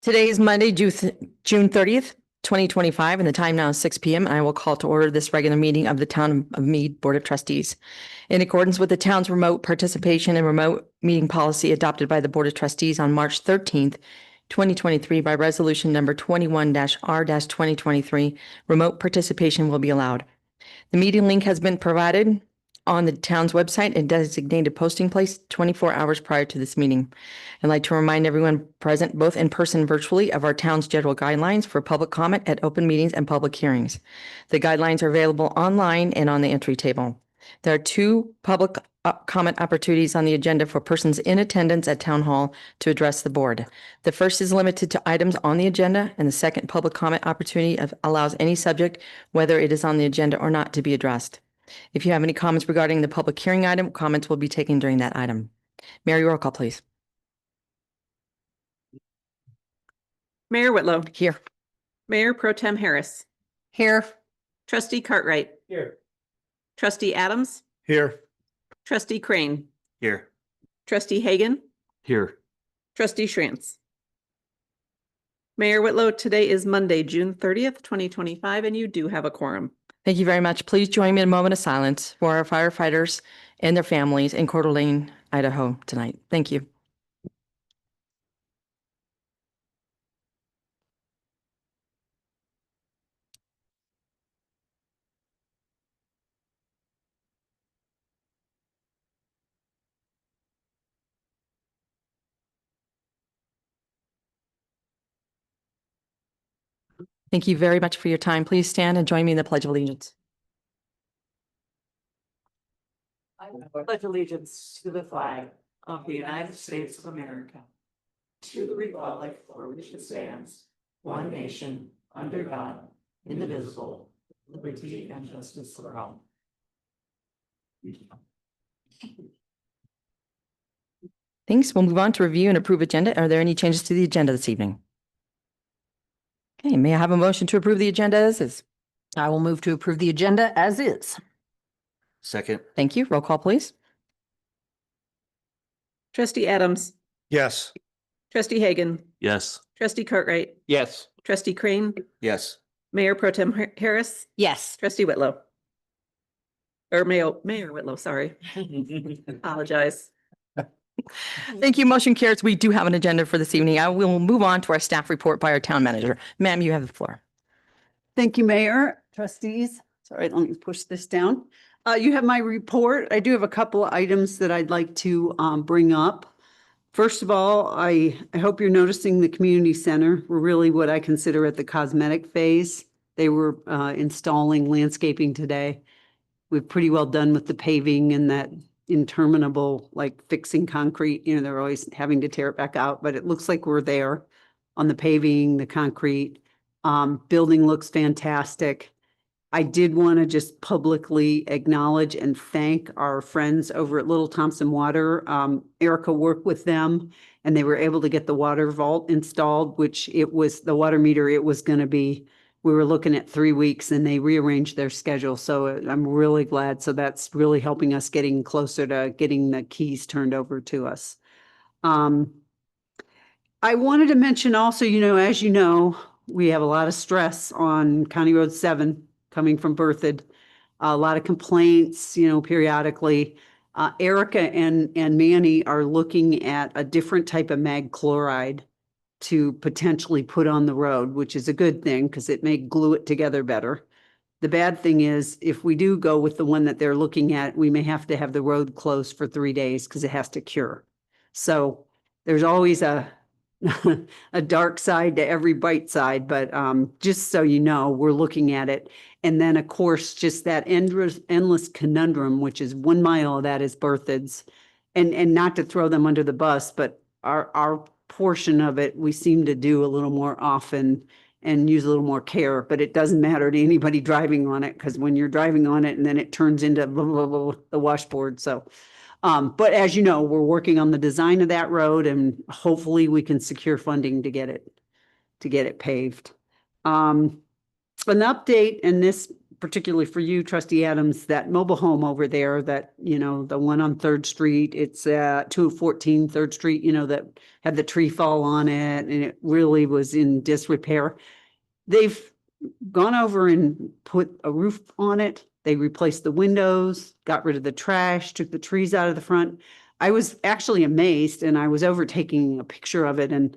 Today is Monday, June 30th, 2025, and the time now is 6 p.m. And I will call to order this regular meeting of the Town of Mead Board of Trustees. In accordance with the town's remote participation and remote meeting policy adopted by the Board of Trustees on March 13th, 2023 by resolution number 21-R-2023, remote participation will be allowed. The meeting link has been provided on the town's website and designated posting place 24 hours prior to this meeting. I'd like to remind everyone present, both in person and virtually, of our town's general guidelines for public comment at open meetings and public hearings. The guidelines are available online and on the entry table. There are two public comment opportunities on the agenda for persons in attendance at Town Hall to address the board. The first is limited to items on the agenda, and the second public comment opportunity allows any subject, whether it is on the agenda or not, to be addressed. If you have any comments regarding the public hearing item, comments will be taken during that item. Mary, roll call, please. Mayor Whitlow. Here. Mayor Pro Tem Harris. Here. Trustee Cartwright. Here. Trustee Adams. Here. Trustee Crane. Here. Trustee Hagan. Here. Trustee Schrantz. Mayor Whitlow, today is Monday, June 30th, 2025, and you do have a quorum. Thank you very much. Please join me in a moment of silence for our firefighters and their families in Coeur d'Alene, Idaho tonight. Thank you. Thank you very much for your time. Please stand and join me in the Pledge of Allegiance. I pledge allegiance to the flag of the United States of America, to the republic for which it stands, one nation, under God, indivisible, liberty and justice for all. Thanks. We'll move on to review and approve agenda. Are there any changes to the agenda this evening? Okay, may I have a motion to approve the agenda as is? I will move to approve the agenda as is. Second. Thank you. Roll call, please. Trustee Adams. Yes. Trustee Hagan. Yes. Trustee Cartwright. Yes. Trustee Crane. Yes. Mayor Pro Tem Harris. Yes. Trustee Whitlow. Or Mayor Whitlow, sorry. Apologize. Thank you. Motion carries. We do have an agenda for this evening. I will move on to our staff report by our town manager. Ma'am, you have the floor. Thank you, Mayor, trustees. Sorry, let me push this down. You have my report. I do have a couple of items that I'd like to bring up. First of all, I hope you're noticing the community center. We're really what I consider at the cosmetic phase. They were installing landscaping today. We've pretty well done with the paving and that interminable, like fixing concrete. You know, they're always having to tear it back out, but it looks like we're there on the paving, the concrete. Building looks fantastic. I did want to just publicly acknowledge and thank our friends over at Little Thompson Water. Erica worked with them and they were able to get the water vault installed, which it was the water meter. It was going to be, we were looking at 3 weeks and they rearranged their schedule. So I'm really glad. So that's really helping us getting closer to getting the keys turned over to us. I wanted to mention also, you know, as you know, we have a lot of stress on County Road 7 coming from Berthoud. A lot of complaints, you know, periodically. Erica and Manny are looking at a different type of mag chloride to potentially put on the road, which is a good thing because it may glue it together better. The bad thing is if we do go with the one that they're looking at, we may have to have the road closed for 3 days because it has to cure. So there's always a dark side to every bright side, but just so you know, we're looking at it. And then of course, just that endless conundrum, which is 1 mile of that is Berthoud's, and not to throw them under the bus, but our portion of it, we seem to do a little more often and use a little more care, but it doesn't matter to anybody driving on it because when you're driving on it and then it turns into blah, blah, blah, the washboard. So, but as you know, we're working on the design of that road and hopefully we can secure funding to get it paved. An update, and this particularly for you, trustee Adams, that mobile home over there that, the one on Third Street, it's 214 Third Street, that had the tree fall on it and it really was in disrepair. They've gone over and put a roof on it. They replaced the windows, got rid of the trash, took the trees out of the front. I was actually amazed, and I was over taking a picture of it, and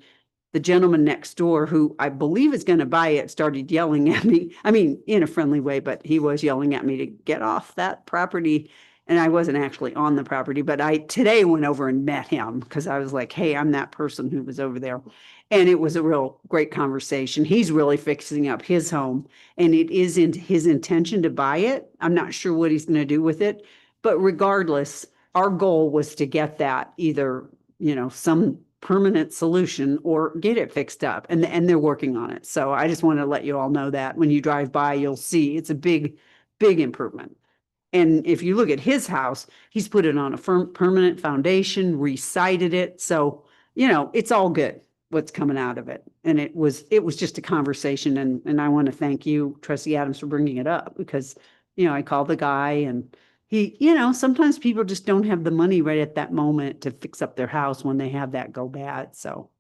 the gentleman next door, who I believe is going to buy it, started yelling at me. I mean, in a friendly way, but he was yelling at me to get off that property. And I wasn't actually on the property, but I today went over and met him because I was like, hey, I'm that person who was over there. And it was a real great conversation. He's really fixing up his home, and it isn't his intention to buy it. I'm not sure what he's going to do with it. But regardless, our goal was to get that either, some permanent solution or get it fixed up, and they're working on it. So I just want to let you all know that when you drive by, you'll see it's a big improvement. And if you look at his house, he's put it on a permanent foundation, re-sided it. So, it's all good what's coming out of it. And it was just a conversation. And I want to thank you, trustee Adams, for bringing it up because, I called the guy and he, sometimes people just don't have the money right at that moment to fix up their house when they have that go bad. So,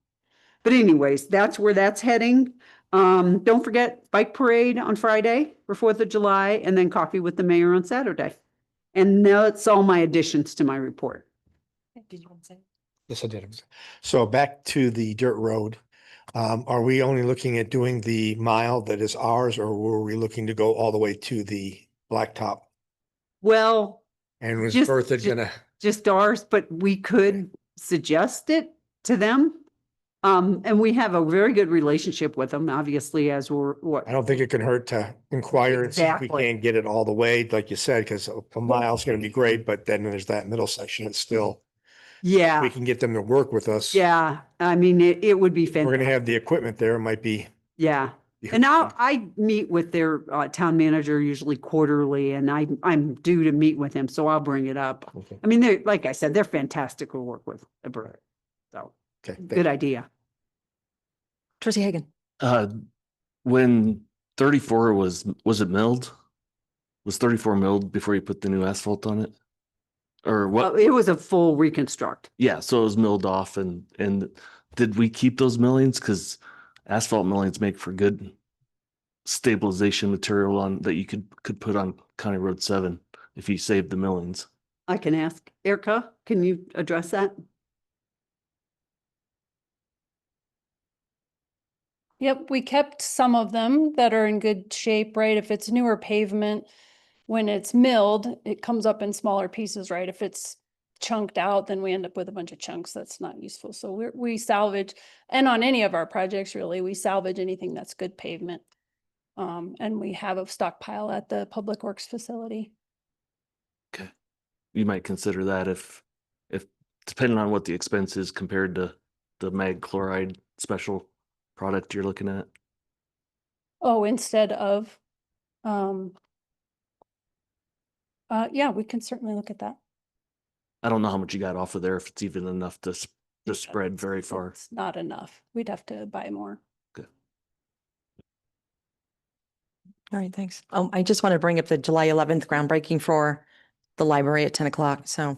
but anyways, that's where that's heading. Don't forget bike parade on Friday for 4th of July and then coffee with the mayor on Saturday. And that's all my additions to my report. Did you want to say? Yes, I did. So back to the dirt road. Are we only looking at doing the mile that is ours, or were we looking to go all the way to the blacktop? Well, And was Just- Bertha just- gonna, just ours, but we could suggest it to them. And we have a very good relationship with them, obviously, as we're what. I don't think it can hurt to inquire and see if we Exactly. can't get it all the way, like you said, because a mile's gonna be great, but then there's that middle section. It's still, Yeah, we can get them to work with us. yeah. I mean, it would be We're gonna fantastic. have the equipment there. It might be. Yeah. And now I meet with their town manager usually quarterly, and I'm due to meet with him, so I'll bring it up. Okay. I mean, they're, like I said, they're fantastic to work with. So, Okay. good idea. Trustee Hagan. When 34 was it milled? Was 34 milled before you put the new asphalt on it? Or what? It was a full reconstruct. Yeah, so it was milled off and did we keep those millings? Cause asphalt millings make for good stabilization material on that you could put on County Road 7 if you save the millings. I can ask. Erica, can you address that? Yep, we kept some of them that are in good shape, right? If it's newer pavement, when it's milled, it comes up in smaller pieces, right? If it's chunked out, then we end up with a bunch of chunks that's not useful. So we salvage, and on any of our projects, really, we salvage anything that's good pavement. And we have a stockpile at the Public Works facility. Okay. You might consider that if depending on what the expense is compared to the mag chloride special product you're looking at. Oh, instead of, yeah, we can certainly look at that. I don't know how much you got off of there, if it's even enough to spread very far. It's not enough. We'd have to buy more. All right, thanks. I just want to bring up the July 11th groundbreaking for the library at 10 o'clock. So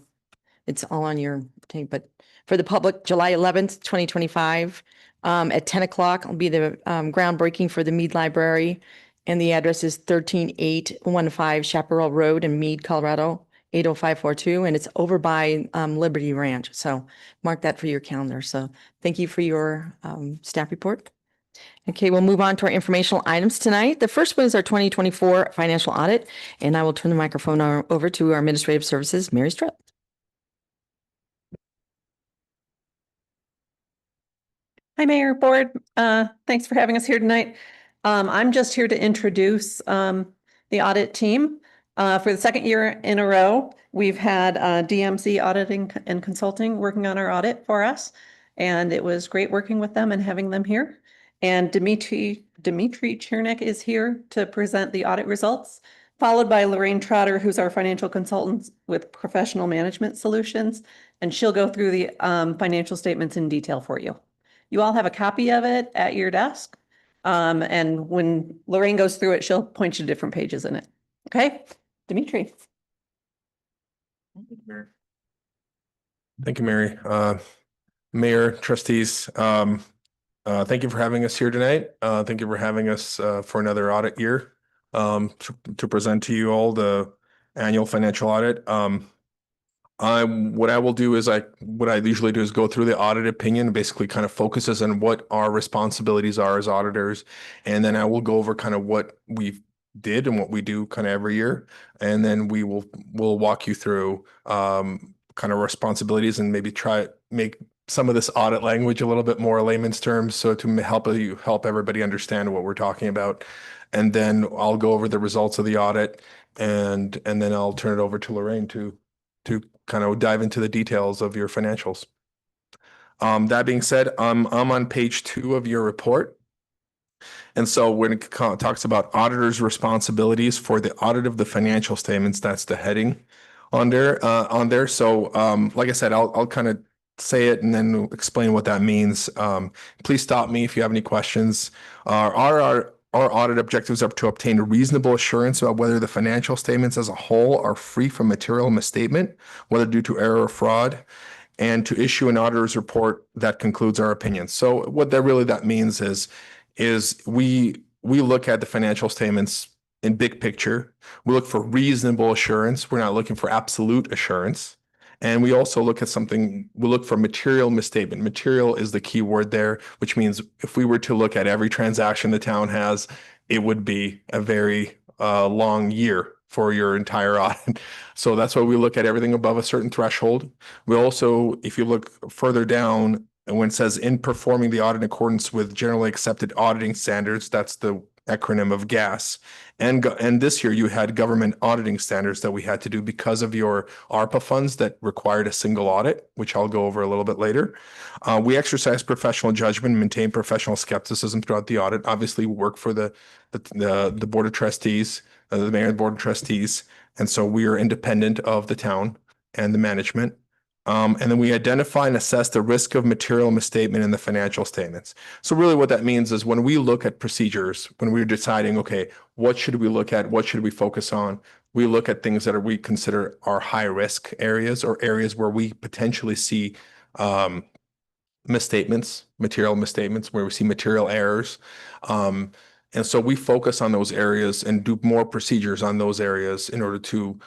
it's all on your tape, but for the public, July 11th, 2025, at 10 o'clock will be the groundbreaking for the Mead Library. And the address is 13815 Chaparral Road in Mead, Colorado, 80542. And it's over by Liberty Ranch. So mark that for your calendar. So thank you for your staff report. Okay, we'll move on to our informational items tonight. The first one is our 2024 financial audit, and I will turn the microphone over to our Administrative Services, Mary Strutt. Hi, Mayor, Board. Thanks for having us here tonight. I'm just here to introduce the audit team. For the second year in a row, we've had DMC Auditing and Consulting working on our audit for us. And it was great working with them and having them here. And Dimitri Chernik is here to present the audit results, followed by Lorraine Trotter, who's our financial consultant with Professional Management Solutions. And she'll go through the financial statements in detail for you. You all have a copy of it at your desk. And when Lorraine goes through it, she'll point you to different pages in it. Okay, Dimitri. Thank you, Mary. Mayor, trustees, thank you for having us here tonight. Thank you for having us for another audit year to present to you all the annual financial audit. What I will do is what I usually do is go through the audit opinion, basically kind of focuses on what our responsibilities are as auditors. And then I will go over kind of what we did and what we do kind of every year. And then we'll walk you through kind of responsibilities and maybe try make some of this audit language a little bit more layman's terms, so to help everybody understand what we're talking about. And then I'll go over the results of the audit, and then I'll turn it over to Lorraine to kind of dive into the details of your financials. That being said, I'm on page 2 of your report. And so when it talks about auditors' responsibilities for the audit of the financial statements, that's the heading on there. So like I said, I'll kind of say it and then explain what that means. Please stop me if you have any questions. Our audit objectives are to obtain a reasonable assurance about whether the financial statements as a whole are free from material misstatement, whether due to error or fraud, and to issue an auditor's report that concludes our opinions. So what that means is we look at the financial statements in big picture. We look for reasonable assurance. We're not looking for absolute assurance. And we also look at we look for material misstatement. Material is the key word there, which means if we were to look at every transaction the town has, it would be a very long year for your entire audit. So that's why we look at everything above a certain threshold. We also, if you look further down, and when it says in performing the audit in accordance with generally accepted auditing standards, that's the acronym of GAS. And this year you had government auditing standards that we had to do because of your ARPA funds that required a single audit, which I'll go over a little bit later. We exercise professional judgment, maintain professional skepticism throughout the audit. Obviously, we work for the Board of Trustees, the Mayor and Board of Trustees. And so we are independent of the town and the management. And then we identify and assess the risk of material misstatement in the financial statements. So really what that means is when we look at procedures, when we're deciding, okay, what should we look at? What should we focus on? We look at things that we consider are high risk areas or areas where we potentially see material misstatements, where we see material errors. And so we focus on those areas and do more procedures on those areas in order to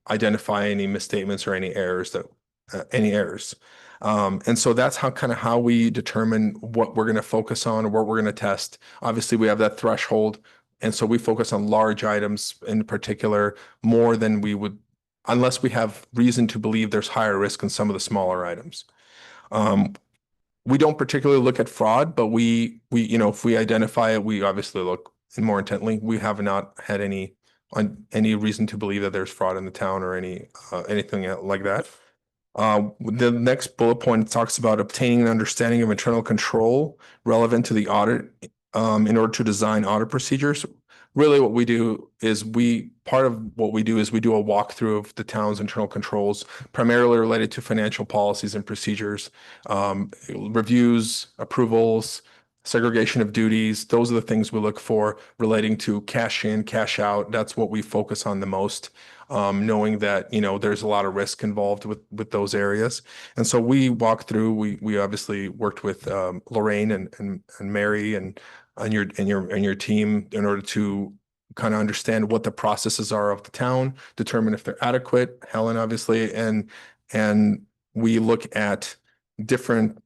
identify any misstatements or any errors. And so that's how we determine what we're going to focus on or what we're going to test. Obviously, we have that threshold. And so we focus on large items in particular more than we would, unless we have reason to believe there's higher risk in some of the smaller items. We don't particularly look at fraud, but if we identify it, we obviously look more intently. We have not had any reason to believe that there's fraud in the town or anything like that. The next bullet point talks about obtaining an understanding of internal control relevant to the audit in order to design audit procedures. Really what we do is part of what we do is we do a walkthrough of the town's internal controls, primarily related to financial policies and procedures, reviews, approvals, segregation of duties. Those are the things we look for relating to cash in, cash out. That's what we focus on the most, knowing that, there's a lot of risk involved with those areas. And so we walk through, we obviously worked with Lorraine and Mary and your team in order to kind of understand what the processes are of the town, determine if they're adequate, Helen, obviously, and we look at different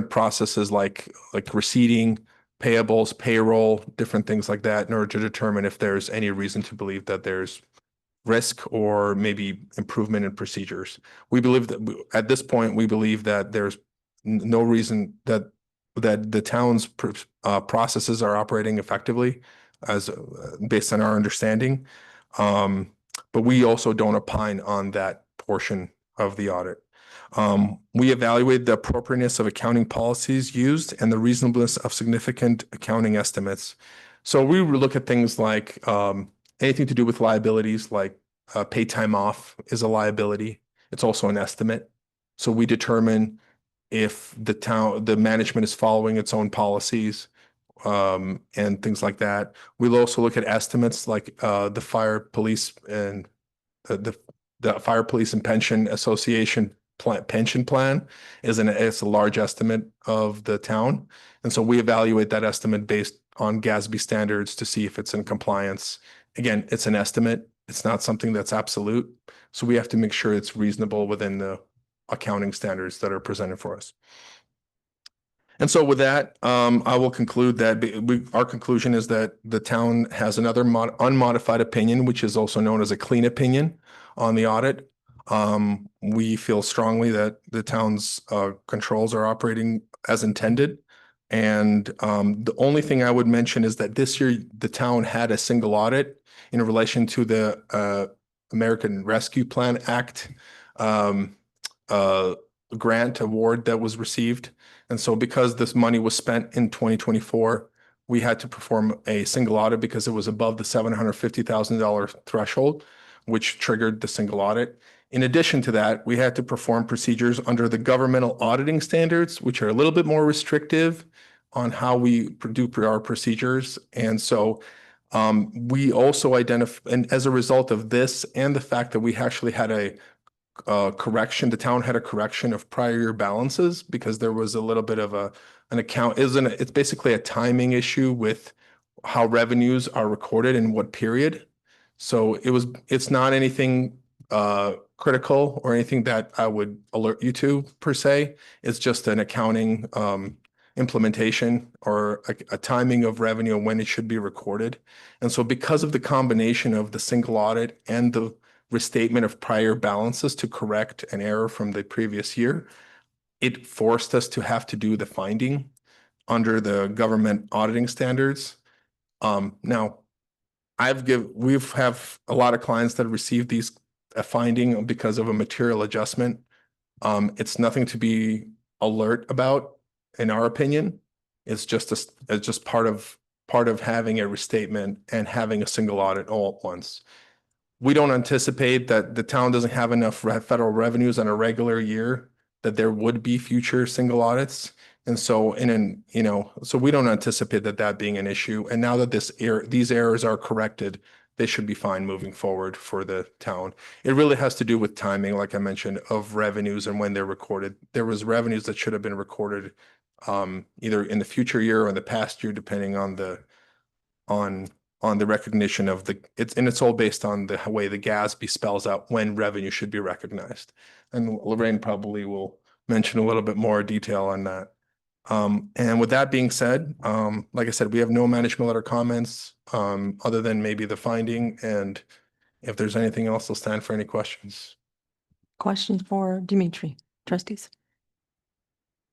processes like receipting, payables, payroll, different things like that in order to determine if there's any reason to believe that there's risk or maybe improvement in procedures. We believe that at this point, we believe that there's no reason that the town's processes are operating effectively as based on our understanding. But we also don't opine on that portion of the audit. We evaluate the appropriateness of accounting policies used and the reasonableness of significant accounting estimates. So we look at things like anything to do with liabilities, like paid time off is a liability. It's also an estimate. So we determine if the management is following its own policies and things like that. We'll also look at estimates like the fire police and the Fire Police and Pension Association pension plan it's a large estimate of the town. And so we evaluate that estimate based on GASB standards to see if it's in compliance. Again, it's an estimate. It's not something that's absolute. So we have to make sure it's reasonable within the accounting standards that are presented for us. And so with that, I will conclude that our conclusion is that the town has another unmodified opinion, which is also known as a clean opinion on the audit. We feel strongly that the town's controls are operating as intended. And the only thing I would mention is that this year the town had a single audit in relation to the American Rescue Plan Act grant award that was received. And so because this money was spent in 2024, we had to perform a single audit because it was above the $750,000 threshold, which triggered the single audit. In addition to that, we had to perform procedures under the governmental auditing standards, which are a little bit more restrictive on how we do our procedures. And so we also identify, and as a result of this and the fact that we actually had a correction, the town had a correction of prior year balances because there was a little bit of an account, it's basically a timing issue with how revenues are recorded in what period. So it's not anything critical or anything that I would alert you to per se. It's just an accounting implementation or a timing of revenue and when it should be recorded. And so because of the combination of the single audit and the restatement of prior balances to correct an error from the previous year, it forced us to have to do the finding under the government auditing standards. Now, we've have a lot of clients that received these a finding because of a material adjustment. It's nothing to be alert about, in our opinion. It's just part of having a restatement and having a single audit all at once. We don't anticipate that the town doesn't have enough federal revenues on a regular year that there would be future single audits. And so so we don't anticipate that being an issue. And now that these errors are corrected, they should be fine moving forward for the town. It really has to do with timing, like I mentioned, of revenues and when they're recorded. There was revenues that should have been recorded either in the future year or in the past year, depending on the recognition of it's all based on the way the GASB spells out when revenue should be recognized. And Lorraine probably will mention a little bit more detail on that. And with that being said, like I said, we have no management letter comments other than maybe the finding. And if there's anything else, I'll stand for any questions. Questions for Dimitri, trustees?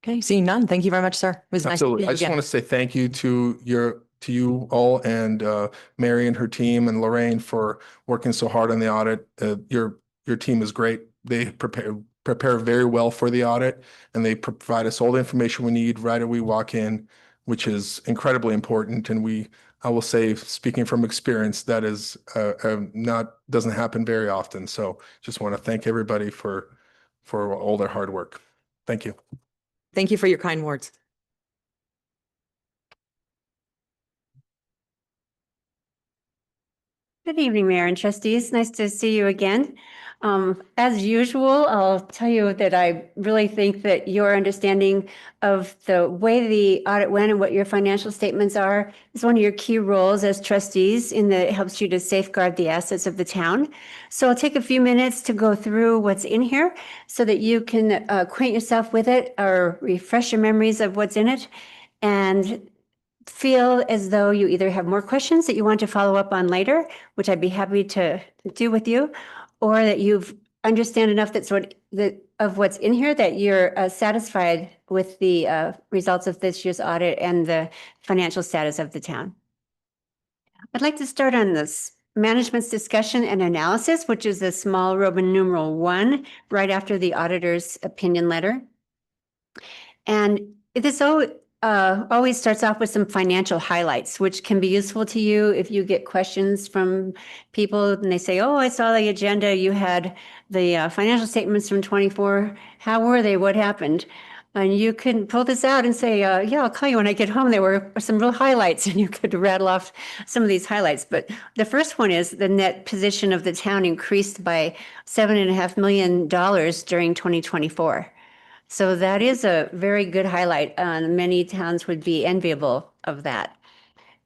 Okay, seeing none. Thank you very much, sir. It was nice to Absolutely. meet you I just again. want to say thank you to you all and Mary and her team and Lorraine for working so hard on the audit. Your team is great. They prepare very well for the audit, and they provide us all the information we need right as we walk in, which is incredibly important. And I will say, speaking from experience, that is doesn't happen very often. So just want to thank everybody for all their hard work. Thank you. Thank you for your kind words. Good evening, Mayor and trustees. Nice to see you again. As usual, I'll tell you that I really think that your understanding of the way the audit went and what your financial statements are is one of your key roles as trustees in that it helps you to safeguard the assets of the town. So I'll take a few minutes to go through what's in here so that you can acquaint yourself with it or refresh your memories of what's in it and feel as though you either have more questions that you want to follow up on later, which I'd be happy to do with you, or that you've understand enough of what's in here that you're satisfied with the results of this year's audit and the financial status of the town. I'd like to start on this management's discussion and analysis, which is the small Roman numeral 1, right after the auditor's opinion letter. And this always starts off with some financial highlights, which can be useful to you if you get questions from people and they say, oh, I saw the agenda. You had the financial statements from 24. How were they? What happened? And you can pull this out and say, yeah, I'll call you when I get home. There were some real highlights, and you could rattle off some of these highlights. But the first one is the net position of the town increased by $7.5 million during 2024. So that is a very good highlight. Many towns would be enviable of that.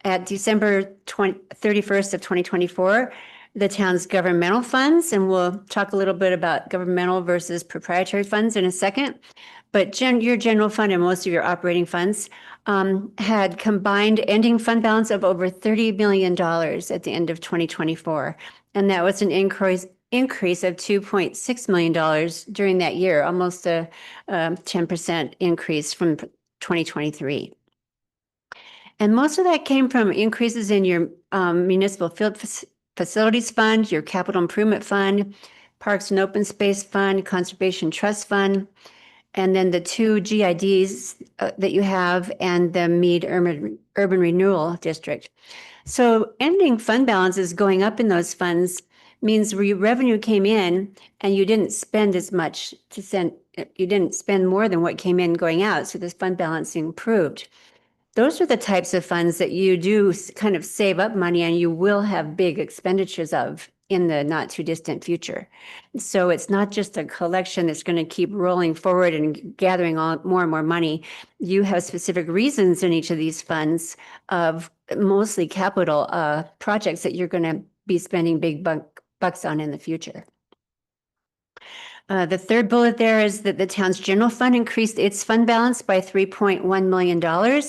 At December 31st of 2024, the town's governmental funds, and we'll talk a little bit about governmental versus proprietary funds in a second, but your general fund and most of your operating funds had combined ending fund balance of over $30 million at the end of 2024. And that was an increase of $2.6 million during that year, almost a 10% increase from 2023. And most of that came from increases in your municipal field facilities fund, your capital improvement fund, parks and open space fund, conservation trust fund, and then the 2 GIDs that you have and the Mead Urban Renewal District. So ending fund balance is going up in those funds means revenue came in and you didn't spend as much you didn't spend more than what came in going out. So this fund balance improved. Those are the types of funds that you do kind of save up money and you will have big expenditures of in the not too distant future. So it's not just a collection that's going to keep rolling forward and gathering on more and more money. You have specific reasons in each of these funds of mostly capital projects that you're going to be spending big bucks on in the future. The third bullet there is that the town's general fund increased its fund balance by $3.1 million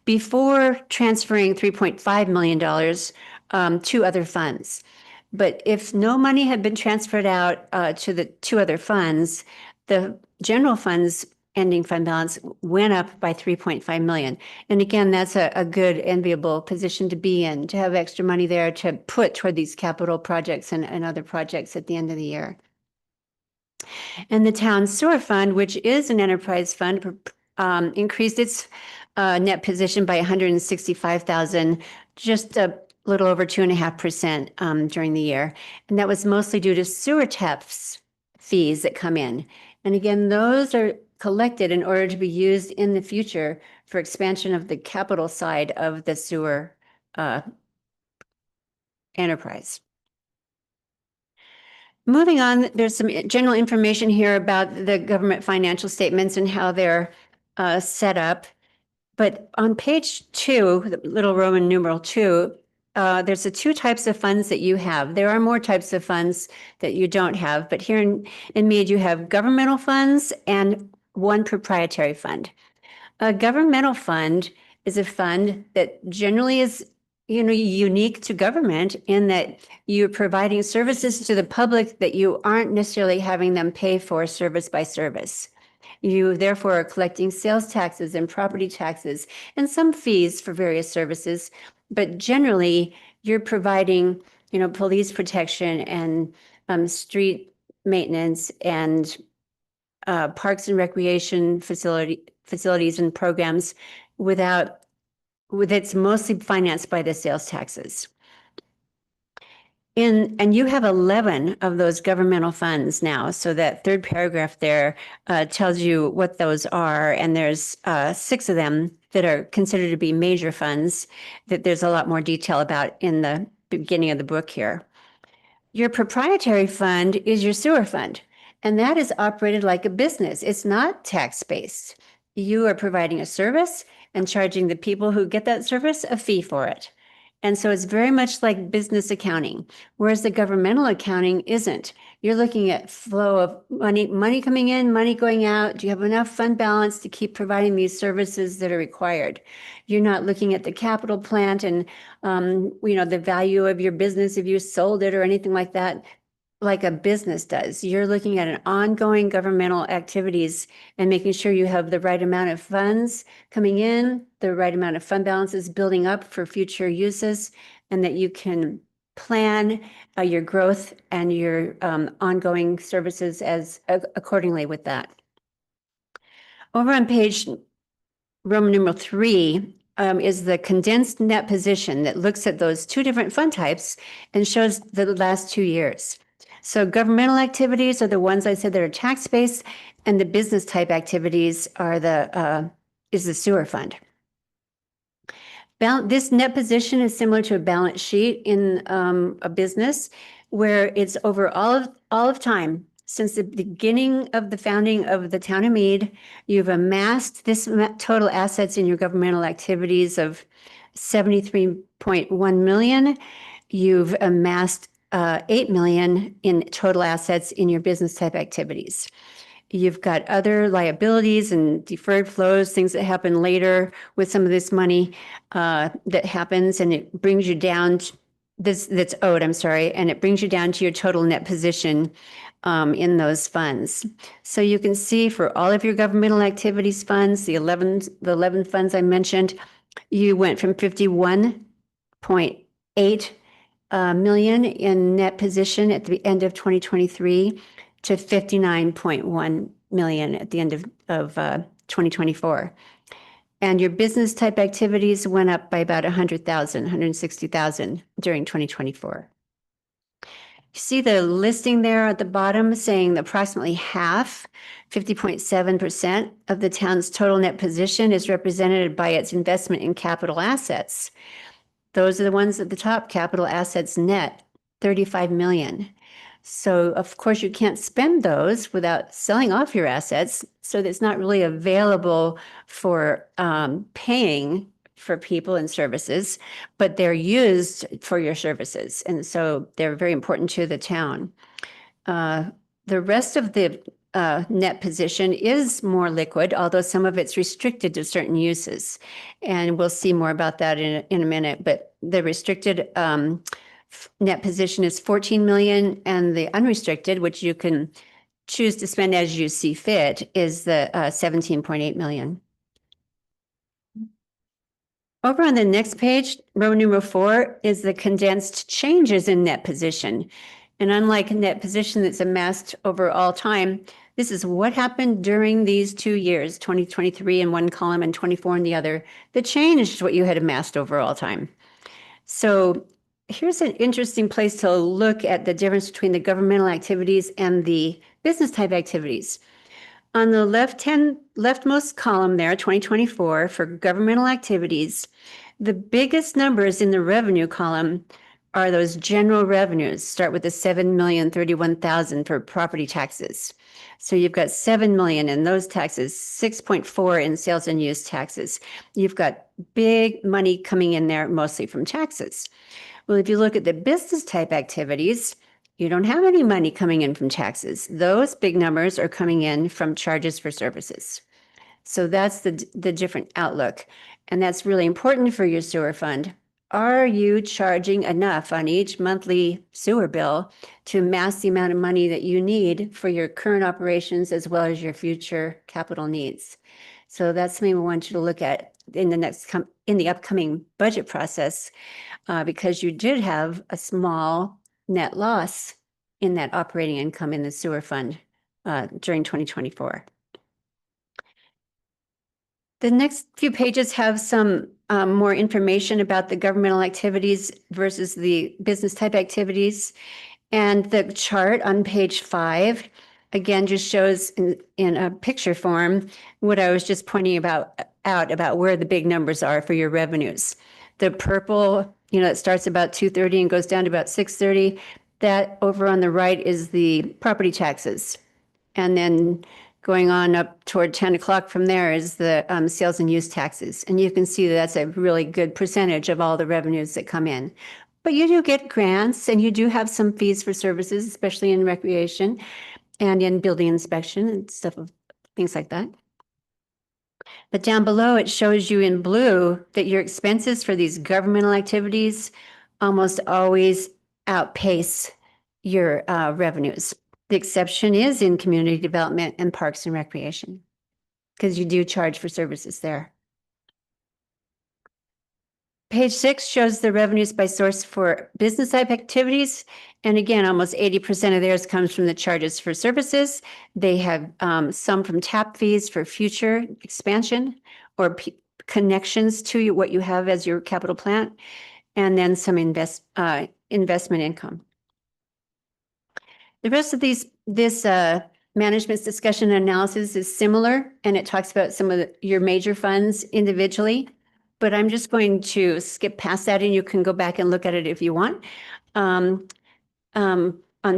before transferring $3.5 million to other funds. But if no money had been transferred out to the 2 other funds, the general fund's ending fund balance went up by $3.5 million. And again, that's a good, enviable position to be in, to have extra money there to put toward these capital projects and other projects at the end of the year. And the town sewer fund, which is an enterprise fund, increased its net position by $165,000, just a little over 2.5% during the year. And that was mostly due to sewer taps fees that come in. And again, those are collected in order to be used in the future for expansion of the capital side of the sewer enterprise. Moving on, there's some general information here about the government financial statements and how they're set up. But on page 2, the little Roman numeral 2, there's the 2 types of funds that you have. There are more types of funds that you don't have, but here in Mead, you have governmental funds and 1 proprietary fund. A governmental fund is a fund that generally is unique to government in that you're providing services to the public that you aren't necessarily having them pay for service by service. You therefore are collecting sales taxes and property taxes and some fees for various services, but generally you're providing, police protection and street maintenance and parks and recreation facilities and programs with it's mostly financed by the sales taxes. And you have 11 of those governmental funds now. So that third paragraph there tells you what those are. And there's 6 of them that are considered to be major funds that there's a lot more detail about in the beginning of the book here. Your proprietary fund is your sewer fund, and that is operated like a business. It's not tax-based. You are providing a service and charging the people who get that service a fee for it. And so it's very much like business accounting, whereas the governmental accounting isn't. You're looking at flow of money coming in, money going out. Do you have enough fund balance to keep providing these services that are required? You're not looking at the capital plant and, the value of your business if you sold it or anything like that, like a business does. You're looking at an ongoing governmental activities and making sure you have the right amount of funds coming in, the right amount of fund balances building up for future uses, and that you can plan your growth and your ongoing services accordingly with that. Over on page Roman numeral 3 is the condensed net position that looks at those 2 different fund types and shows the last 2 years. So governmental activities are the ones I said that are tax-based, and the business type activities are is the sewer fund. This net position is similar to a balance sheet in a business where it's over all of time. Since the beginning of the founding of the town of Mead, you've amassed this total assets in your governmental activities of 73.1 million. You've amassed 8 million in total assets in your business type activities. You've got other liabilities and deferred flows, things that happen later with some of this money that happens, and it brings you down that's owed, I'm sorry, and it brings you down to your total net position in those funds. So you can see for all of your governmental activities funds, the 11 funds I mentioned, you went from 51.8 million in net position at the end of 2023 to 59.1 million at the end of 2024. And your business type activities went up by about 160,000 during 2024. You see the listing there at the bottom saying that approximately half, 50.7% of the town's total net position is represented by its investment in capital assets. Those are the ones at the top, capital assets net, 35 million. So of course you can't spend those without selling off your assets. So it's not really available for paying for people and services, but they're used for your services. And so they're very important to the town. The rest of the net position is more liquid, although some of it's restricted to certain uses. And we'll see more about that in a minute. But the restricted net position is 14 million, and the unrestricted, which you can choose to spend as you see fit, is the 17.8 million. Over on the next page, row number 4 is the condensed changes in net position. And unlike net position that's amassed over all time, this is what happened during these 2 years, 2023 in one column and 24 in the other, that changed what you had amassed over all time. So here's an interesting place to look at the difference between the governmental activities and the business type activities. On the leftmost column there, 2024, for governmental activities, the biggest numbers in the revenue column are those general revenues. Start with the 7,031,000 for property taxes. So you've got 7 million in those taxes, 6.4 in sales and use taxes. You've got big money coming in there, mostly from taxes. Well, if you look at the business type activities, you don't have any money coming in from taxes. Those big numbers are coming in from charges for services. So that's the different outlook. And that's really important for your sewer fund. Are you charging enough on each monthly sewer bill to amass the amount of money that you need for your current operations as well as your future capital needs? So that's something we want you to look at in the upcoming budget process, because you did have a small net loss in that operating income in the sewer fund during 2024. The next few pages have some more information about the governmental activities versus the business type activities. And the chart on page 5, again, just shows in a picture form what I was just pointing out about where the big numbers are for your revenues. The purple, it starts about 230 and goes down to about 630. That over on the right is the property taxes. And then going on up toward 10 o'clock from there is the sales and use taxes. And you can see that's a really good percentage of all the revenues that come in. But you do get grants, and you do have some fees for services, especially in recreation and in building inspection and stuff, things like that. But down below, it shows you in blue that your expenses for these governmental activities almost always outpace your revenues. The exception is in community development and parks and recreation, because you do charge for services there. Page 6 shows the revenues by source for business type activities. And again, almost 80% of theirs comes from the charges for services. They have some from tap fees for future expansion or connections to what you have as your capital plant, and then some investment income. The rest of this management's discussion and analysis is similar, and it talks about some of your major funds individually. But I'm just going to skip past that, and you can go back and look at it if you want. On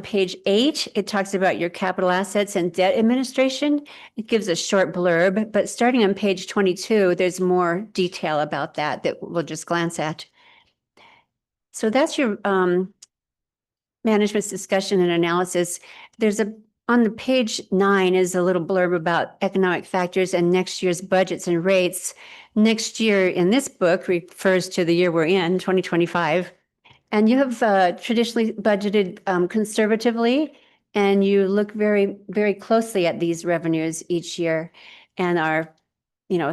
page 8, it talks about your capital assets and debt administration. It gives a short blurb, but starting on page 22, there's more detail about that we'll just glance at. So that's your management's discussion and analysis. On the page 9 is a little blurb about economic factors and next year's budgets and rates. Next year in this book refers to the year we're in, 2025. And you have traditionally budgeted conservatively, and you look very, very closely at these revenues each year. And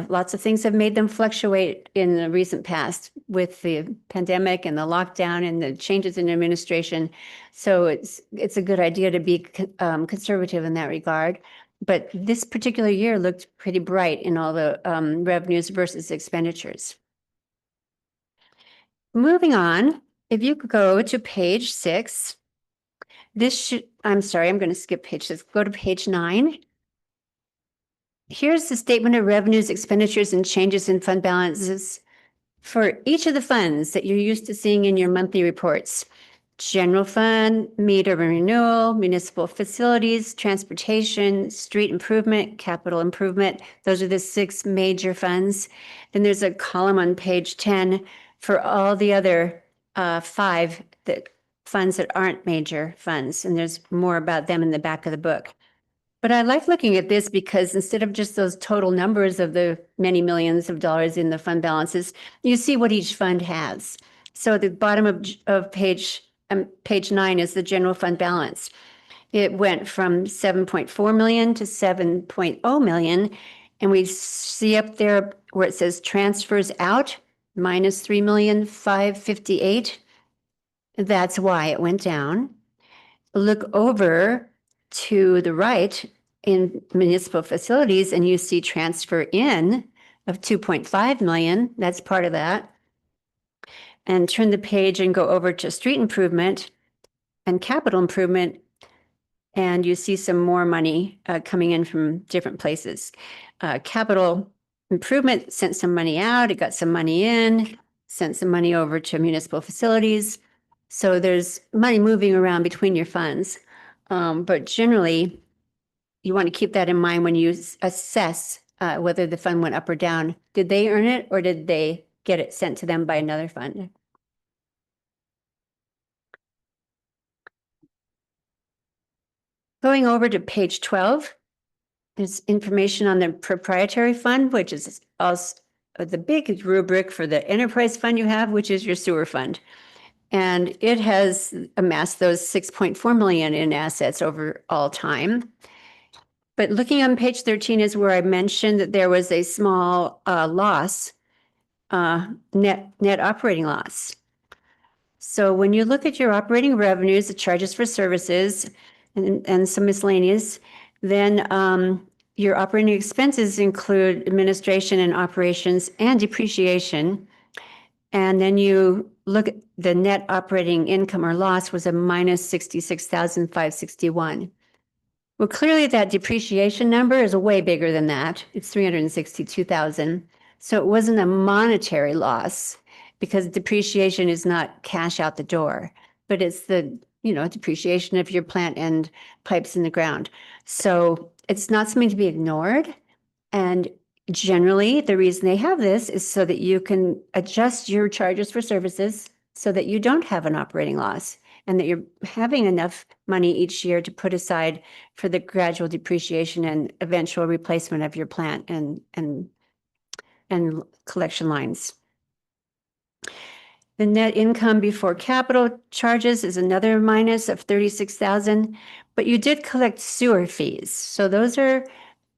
lots of things have made them fluctuate in the recent past with the pandemic and the lockdown and the changes in administration. So it's a good idea to be conservative in that regard. But this particular year looked pretty bright in all the revenues versus expenditures. Moving on. If you could go to page 6, I'm sorry, I'm going to skip page 6. Go to page 9. Here's the statement of revenues, expenditures, and changes in fund balances for each of the funds that you're used to seeing in your monthly reports. General fund, Mead urban renewal, municipal facilities, transportation, street improvement, capital improvement. Those are the 6 major funds. Then there's a column on page 10 for all the other 5 funds that aren't major funds, and there's more about them in the back of the book. But I like looking at this because instead of just those total numbers of the many millions of dollars in the fund balances, you see what each fund has. So at the bottom of page 9 is the general fund balance. It went from 7.4 million to 7.0 million, and we see up there where it says transfers out, minus 3,558,000. That's why it went down. Look over to the right in municipal facilities and you see transfer in of 2.5 million. That's part of that. And turn the page and go over to street improvement and capital improvement, and you see some more money coming in from different places. Capital improvement sent some money out, it got some money in, sent some money over to municipal facilities. So there's money moving around between your funds. But generally, you want to keep that in mind when you assess whether the fund went up or down. Did they earn it or did they get it sent to them by another fund? Going over to page 12, there's information on the proprietary fund, which is also the big rubric for the enterprise fund you have, which is your sewer fund. And it has amassed those 6.4 million in assets over all time. But looking on page 13 is where I mentioned that there was a small loss, net operating loss. So when you look at your operating revenues, the charges for services, and some miscellaneous, then your operating expenses include administration and operations and depreciation. And then you look at the net operating income or loss was a minus 66,561. Well, clearly that depreciation number is way bigger than that. It's 362,000. So it wasn't a monetary loss because depreciation is not cash out the door, but it's the depreciation of your plant and pipes in the ground. So it's not something to be ignored. And generally, the reason they have this is so that you can adjust your charges for services so that you don't have an operating loss and that you're having enough money each year to put aside for the gradual depreciation and eventual replacement of your plant and collection lines. The net income before capital charges is another minus of 36,000, but you did collect sewer fees. So those are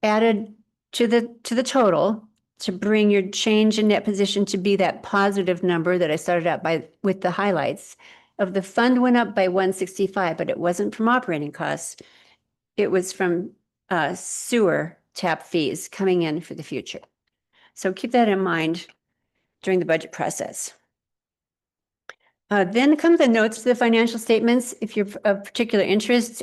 added to the total to bring your change in net position to be that positive number that I started out with the highlights of the fund went up by 165, but it wasn't from operating costs. It was from sewer tap fees coming in for the future. So keep that in mind during the budget process. Then come the notes to the financial statements. If you're of particular interest,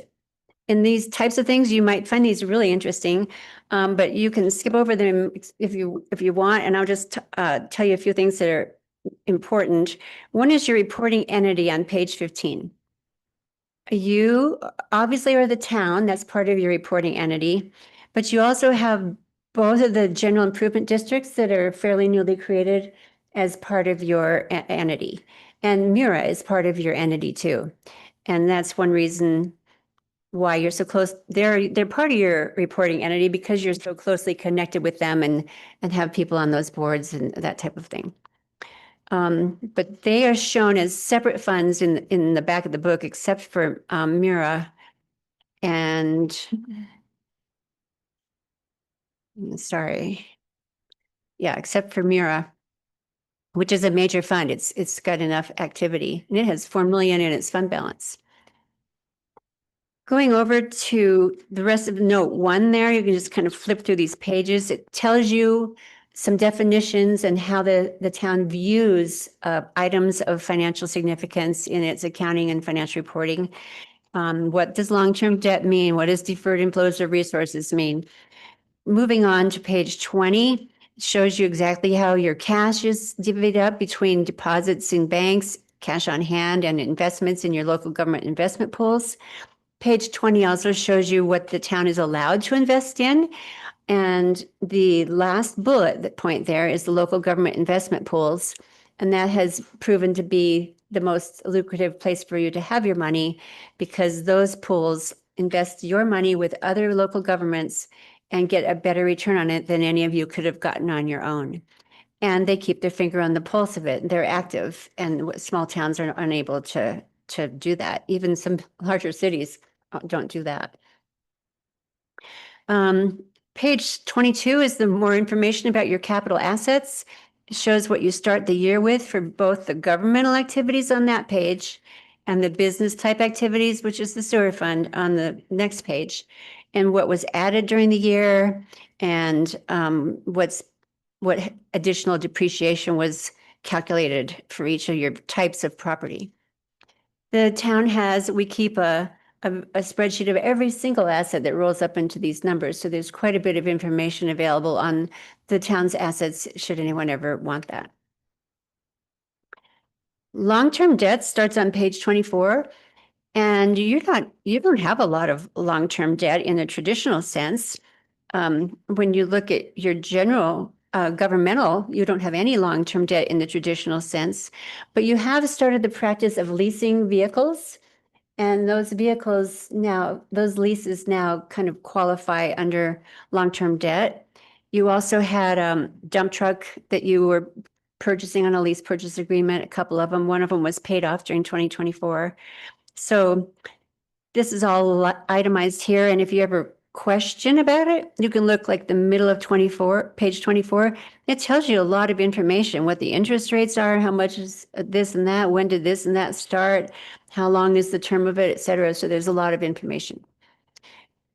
in these types of things, you might find these really interesting, but you can skip over them if you want, and I'll just tell you a few things that are important. One is your reporting entity on page 15. You obviously are the town, that's part of your reporting entity, but you also have both of the general improvement districts that are fairly newly created as part of your entity. And Mura is part of your entity too. And that's one reason why you're so close. They're part of your reporting entity because you're so closely connected with them and have people on those boards and that type of thing. But they are shown as separate funds in the back of the book, except for Mura and sorry. Yeah, except for Mura, which is a major fund. It's got enough activity and it has 4 million in its fund balance. Going over to the rest of note 1 there, you can just kind of flip through these pages. It tells you some definitions and how the town views items of financial significance in its accounting and financial reporting. What does long-term debt mean? What does deferred inflows of resources mean? Moving on to page 20, shows you exactly how your cash is divided up between deposits in banks, cash on hand, and investments in your local government investment pools. Page 20 also shows you what the town is allowed to invest in. And the last bullet point there is the local government investment pools. And that has proven to be the most lucrative place for you to have your money because those pools invest your money with other local governments and get a better return on it than any of you could have gotten on your own. And they keep their finger on the pulse of it. They're active, and small towns are unable to do that. Even some larger cities don't do that. Page 22 is the more information about your capital assets. It shows what you start the year with for both the governmental activities on that page and the business type activities, which is the sewer fund on the next page, and what was added during the year and what additional depreciation was calculated for each of your types of property. The town we keep a spreadsheet of every single asset that rolls up into these numbers. So there's quite a bit of information available on the town's assets, should anyone ever want that. Long-term debt starts on page 24. And you don't have a lot of long-term debt in the traditional sense. When you look at your general governmental, you don't have any long-term debt in the traditional sense, but you have started the practice of leasing vehicles. And those leases now kind of qualify under long-term debt. You also had a dump truck that you were purchasing on a lease purchase agreement, a couple of them. One of them was paid off during 2024. So this is all itemized here. And if you ever question about it, you can look like the middle of page 24. It tells you a lot of information, what the interest rates are, how much is this and that, when did this and that start, how long is the term of it, et cetera. So there's a lot of information.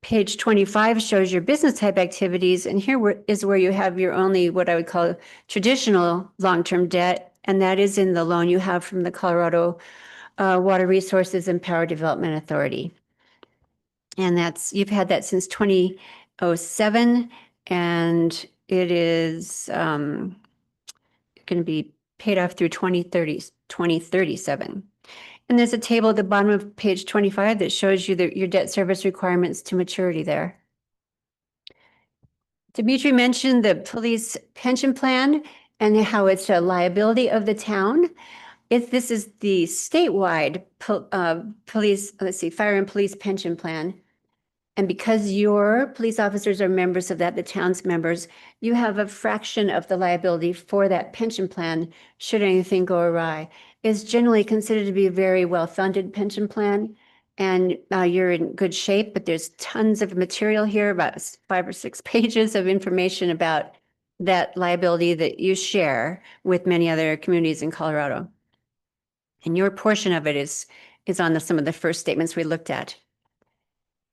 Page 25 shows your business type activities. And here is where you have your only, what I would call traditional long-term debt. And that is in the loan you have from the Colorado Water Resources and Power Development Authority. And you've had that since 2007, and it is going to be paid off through 2037. And there's a table at the bottom of page 25 that shows you your debt service requirements to maturity there. Dimitri mentioned the police pension plan and how it's a liability of the town. This is the statewide fire and police pension plan. And because your police officers are members of that, the town's members, you have a fraction of the liability for that pension plan should anything go awry. It's generally considered to be a very well-funded pension plan, and you're in good shape, but there's tons of material here, about 5 or 6 pages of information about that liability that you share with many other communities in Colorado. And your portion of it is on some of the first statements we looked at.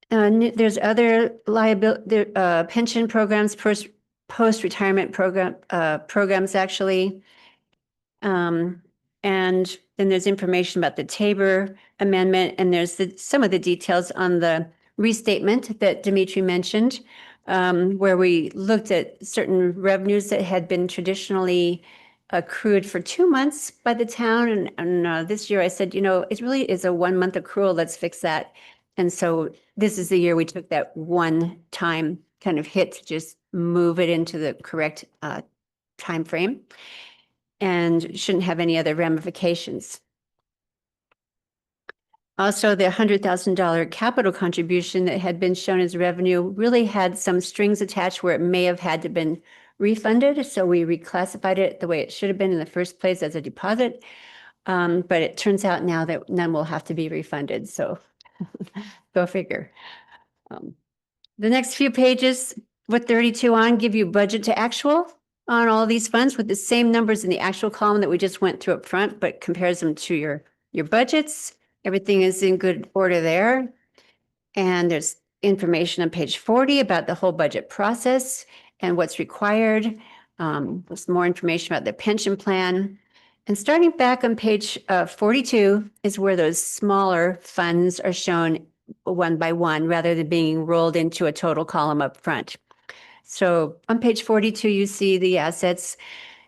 There's other liability pension programs, post-retirement programs actually. And then there's information about the Tabor Amendment, and there's some of the details on the restatement that Dimitri mentioned, where we looked at certain revenues that had been traditionally accrued for 2 months by the town. And this year I said, it really is a 1 month accrual. Let's fix that. And so this is the year we took that one-time kind of hit to just move it into the correct time frame, and shouldn't have any other ramifications. Also, the $100,000 capital contribution that had been shown as revenue really had some strings attached where it may have had to been refunded. So we reclassified it the way it should have been in the first place as a deposit. But it turns out now that none will have to be refunded. So go figure. The next few pages with 32 on give you budget to actual on all these funds with the same numbers in the actual column that we just went through up front, but compares them to your budgets. Everything is in good order there. And there's information on page 40 about the whole budget process and what's required. There's more information about the pension plan. And starting back on page 42 is where those smaller funds are shown one by one rather than being rolled into a total column up front. So on page 42, you see the assets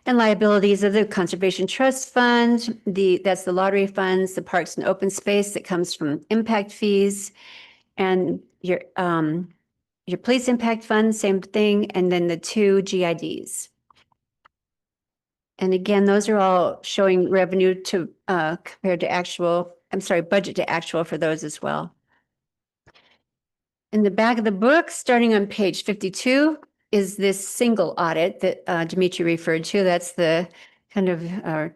and liabilities of the Conservation Trust Fund, that's the lottery funds, the parks and open space that comes from impact fees, and your police impact fund, same thing, and then the 2 GIDs. And again, those are all showing revenue to compared to actual, budget to actual for those as well. In the back of the book, starting on page 52, is this single audit that Dimitri referred to. That's the kind of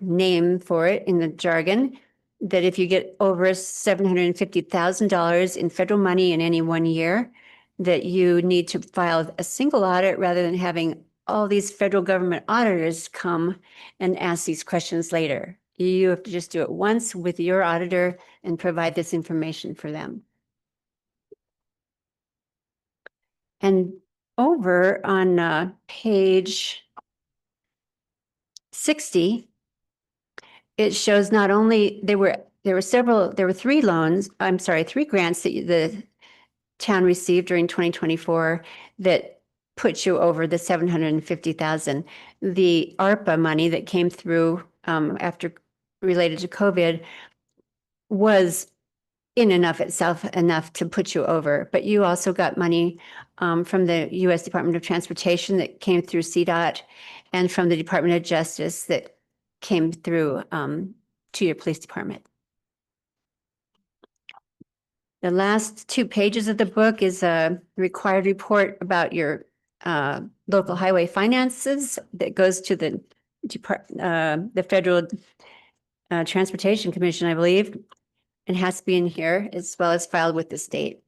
name for it in the jargon, that if you get over $750,000 in federal money in any 1 year, that you need to file a single audit rather than having all these federal government auditors come and ask these questions later. You have to just do it once with your auditor and provide this information for them. And over on page 60, it shows not only there were 3 grants that the town received during 2024 that put you over the 750,000. The ARPA money that came through after related to COVID was in and of itself enough to put you over, but you also got money from the U.S. Department of Transportation that came through CDOT and from the Department of Justice that came through to your police department. The last 2 pages of the book is a required report about your local highway finances that goes to the Federal Transportation Commission, I believe. It has to be in here as well as filed with the state.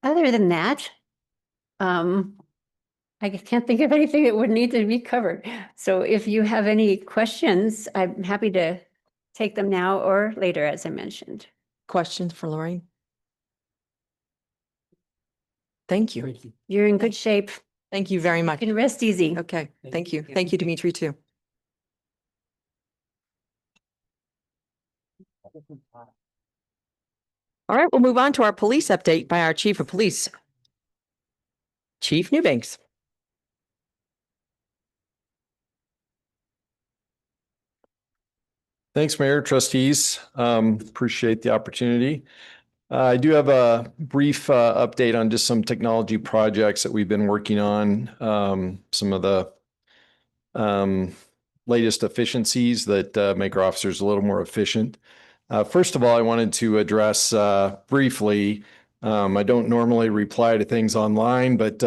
Other than that, I can't think of anything that would need to be covered. So if you have any questions, I'm happy to take them now or later, as I mentioned. Questions for Lori? Thank you. You're in good shape. Thank you very You much. can rest easy. Okay, thank you. Thank you, Dimitri, too. All right, we'll move on to our police update by our Chief of Police, Chief Newbanks. Thanks, Mayor, trustees. Appreciate the opportunity. I do have a brief update on just some technology projects that we've been working on. Some of the latest efficiencies that make our officers a little more efficient. First of all, I wanted to address briefly, I don't normally reply to things online, but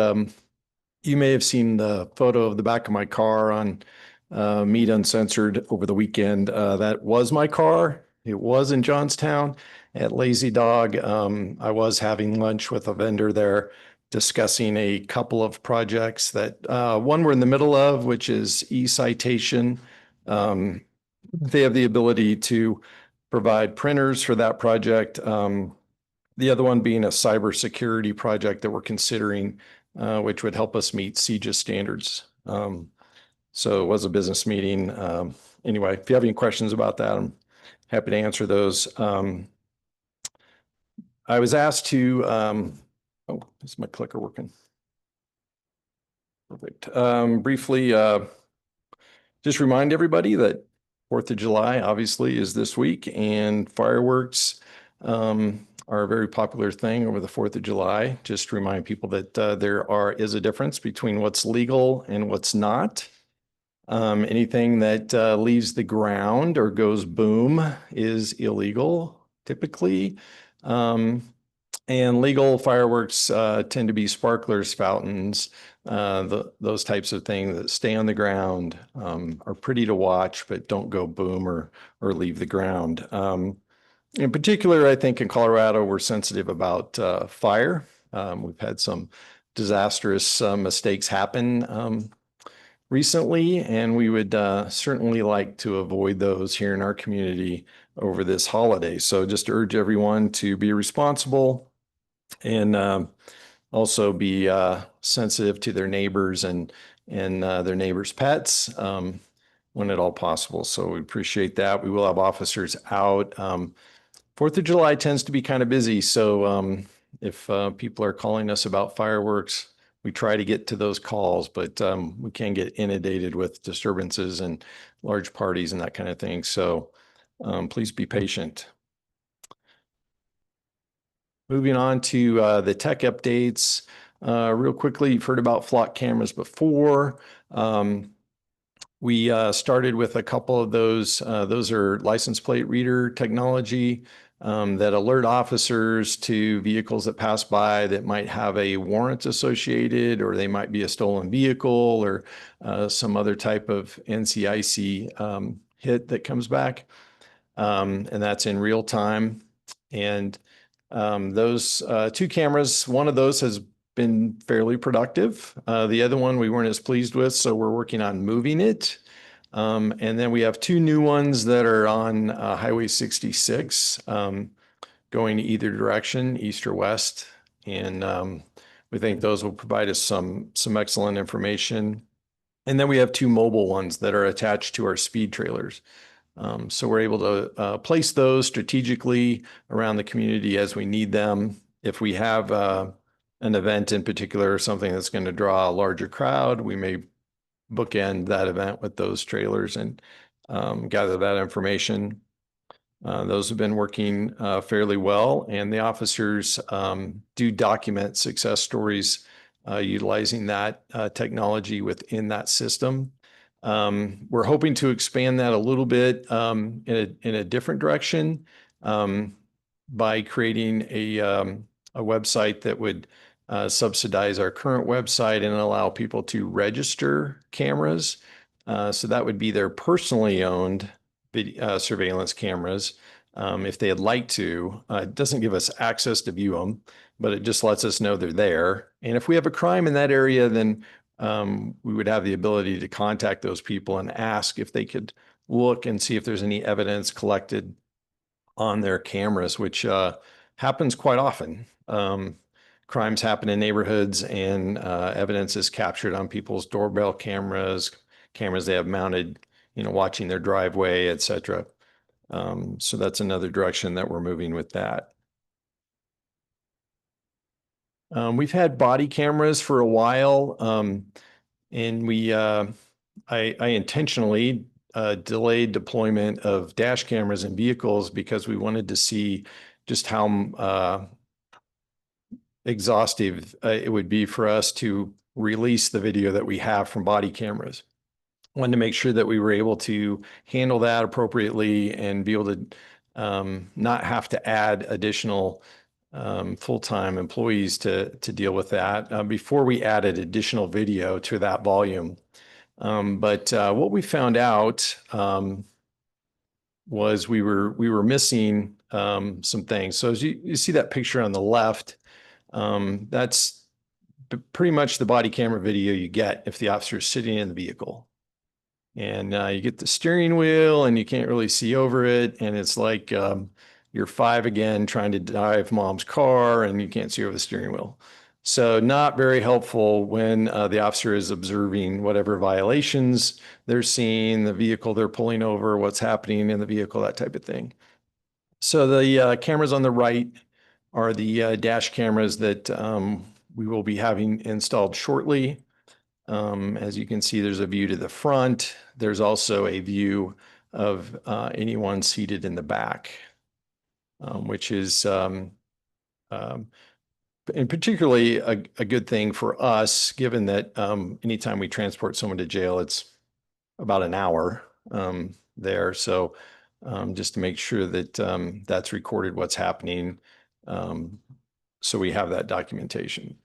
you may have seen the photo of the back of my car on Mead Uncensored over the weekend. That was my car. It was in Johnstown at Lazy Dog. I was having lunch with a vendor there discussing a couple of projects that one we're in the middle of, which is e-citation. They have the ability to provide printers for that project. The other one being a cybersecurity project that we're considering, which would help us meet CJIS standards. So it was a business meeting. Anyway, if you have any questions about that, I'm happy to answer those. I was asked to, oh, is my clicker working? Perfect. Briefly, just remind everybody that 4th of July obviously is this week, and fireworks are a very popular thing over the 4th of July. Just to remind people that is a difference between what's legal and what's not. Anything that leaves the ground or goes boom is illegal typically. And legal fireworks tend to be sparklers, fountains, those types of things that stay on the ground, are pretty to watch, but don't go boom or leave the ground. In particular, I think in Colorado, we're sensitive about fire. We've had some disastrous mistakes happen recently, and we would certainly like to avoid those here in our community over this holiday. So just urge everyone to be responsible and also be sensitive to their neighbors and their neighbors' pets when at all possible. So we appreciate that. We will have officers out. 4th of July tends to be kind of busy. So if people are calling us about fireworks, we try to get to those calls, but we can get inundated with disturbances and large parties and that kind of thing. So please be patient. Moving on to the tech updates. Real quickly, you've heard about flock cameras before. We started with a couple of those. Those are license plate reader technology that alert officers to vehicles that pass by that might have a warrant associated, or they might be a stolen vehicle, or some other type of NCIC hit that comes back. And that's in real time. And those 2 cameras, one of those has been fairly productive. The other one we weren't as pleased with, so we're working on moving it. And then we have 2 new ones that are on Highway 66, going either direction, east or west. And we think those will provide us some excellent information. And then we have 2 mobile ones that are attached to our speed trailers. So we're able to place those strategically around the community as we need them. If we have an event in particular, something that's going to draw a larger crowd, we may bookend that event with those trailers and gather that information. Those have been working fairly well, and the officers do document success stories utilizing that technology within that system. We're hoping to expand that a little bit in a different direction by creating a website that would subsidize our current website and allow people to register cameras. So that would be their personally owned surveillance cameras if they'd like to. It doesn't give us access to view them, but it just lets us know they're there. And if we have a crime in that area, then we would have the ability to contact those people and ask if they could look and see if there's any evidence collected on their cameras, which happens quite often. Crimes happen in neighborhoods, and evidence is captured on people's doorbell cameras, cameras they have mounted, watching their driveway, etc. So that's another direction that we're moving with that. We've had body cameras for a while, and I intentionally delayed deployment of dash cameras in vehicles because we wanted to see just how exhaustive it would be for us to release the video that we have from body cameras. Wanted to make sure that we were able to handle that appropriately and be able to not have to add additional full-time employees to deal with that before we added additional video to that volume. But what we found out was we were missing some things. So as you see that picture on the left, that's pretty much the body camera video you get if the officer is sitting in the vehicle. And you get the steering wheel and you can't really see over it. And it's like you're 5 again trying to drive mom's car and you can't see over the steering wheel. So not very helpful when the officer is observing whatever violations they're seeing, the vehicle they're pulling over, what's happening in the vehicle, that type of thing. So the cameras on the right are the dash cameras that we will be having installed shortly. As you can see, there's a view to the front. There's also a view of anyone seated in the back, which is and particularly a good thing for us, given that anytime we transport someone to jail, it's about an hour there. So just to make sure that that's recorded what's happening. So we have that documentation.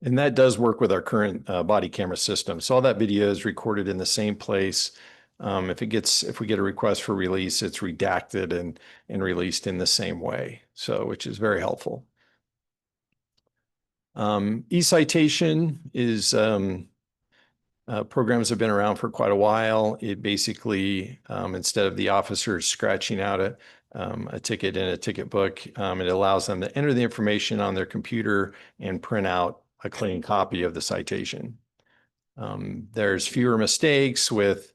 And that does work with our current body camera system. So all that video is recorded in the same place. If we get a request for release, it's redacted and released in the same way. So, which is very helpful. E-citation is programs have been around for quite a while. It basically, instead of the officer scratching out a ticket in a ticket book, it allows them to enter the information on their computer and print out a clean copy of the citation. There's fewer mistakes with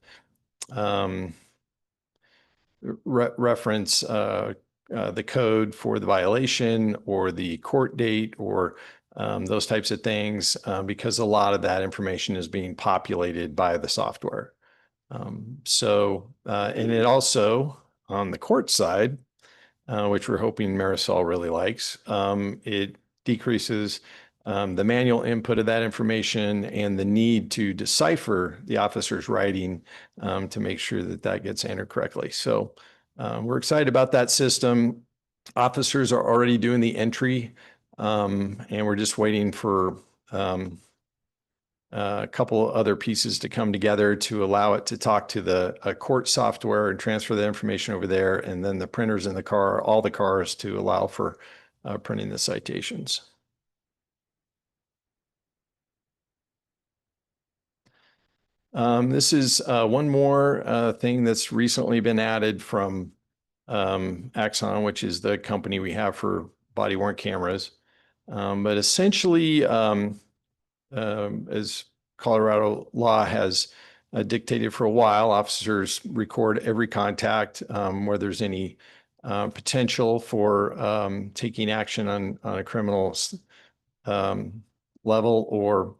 reference the code for the violation or the court date or those types of things because a lot of that information is being populated by the software. And it also, on the court side, which we're hoping Marisol really likes, it decreases the manual input of that information and the need to decipher the officer's writing to make sure that that gets entered correctly. So we're excited about that system. Officers are already doing the entry, and we're just waiting for a couple of other pieces to come together to allow it to talk to the court software and transfer the information over there, and then the printers in the car, all the cars, to allow for printing the citations. This is one more thing that's recently been added from Axon, which is the company we have for body-worn cameras. But essentially, as Colorado law has dictated for a while, officers record every contact where there's any potential for taking action on a criminal level, or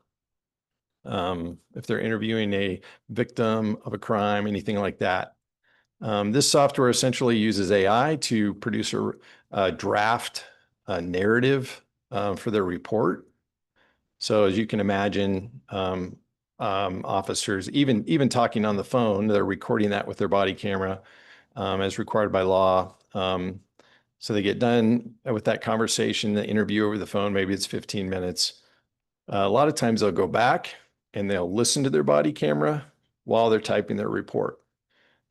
if they're interviewing a victim of a crime, anything like that. This software essentially uses AI to produce a draft narrative for their report. So as you can imagine, officers, even talking on the phone, they're recording that with their body camera as required by law. So they get done with that conversation, the interview over the phone, maybe it's 15 minutes. A lot of times they'll go back and they'll listen to their body camera while they're typing their report.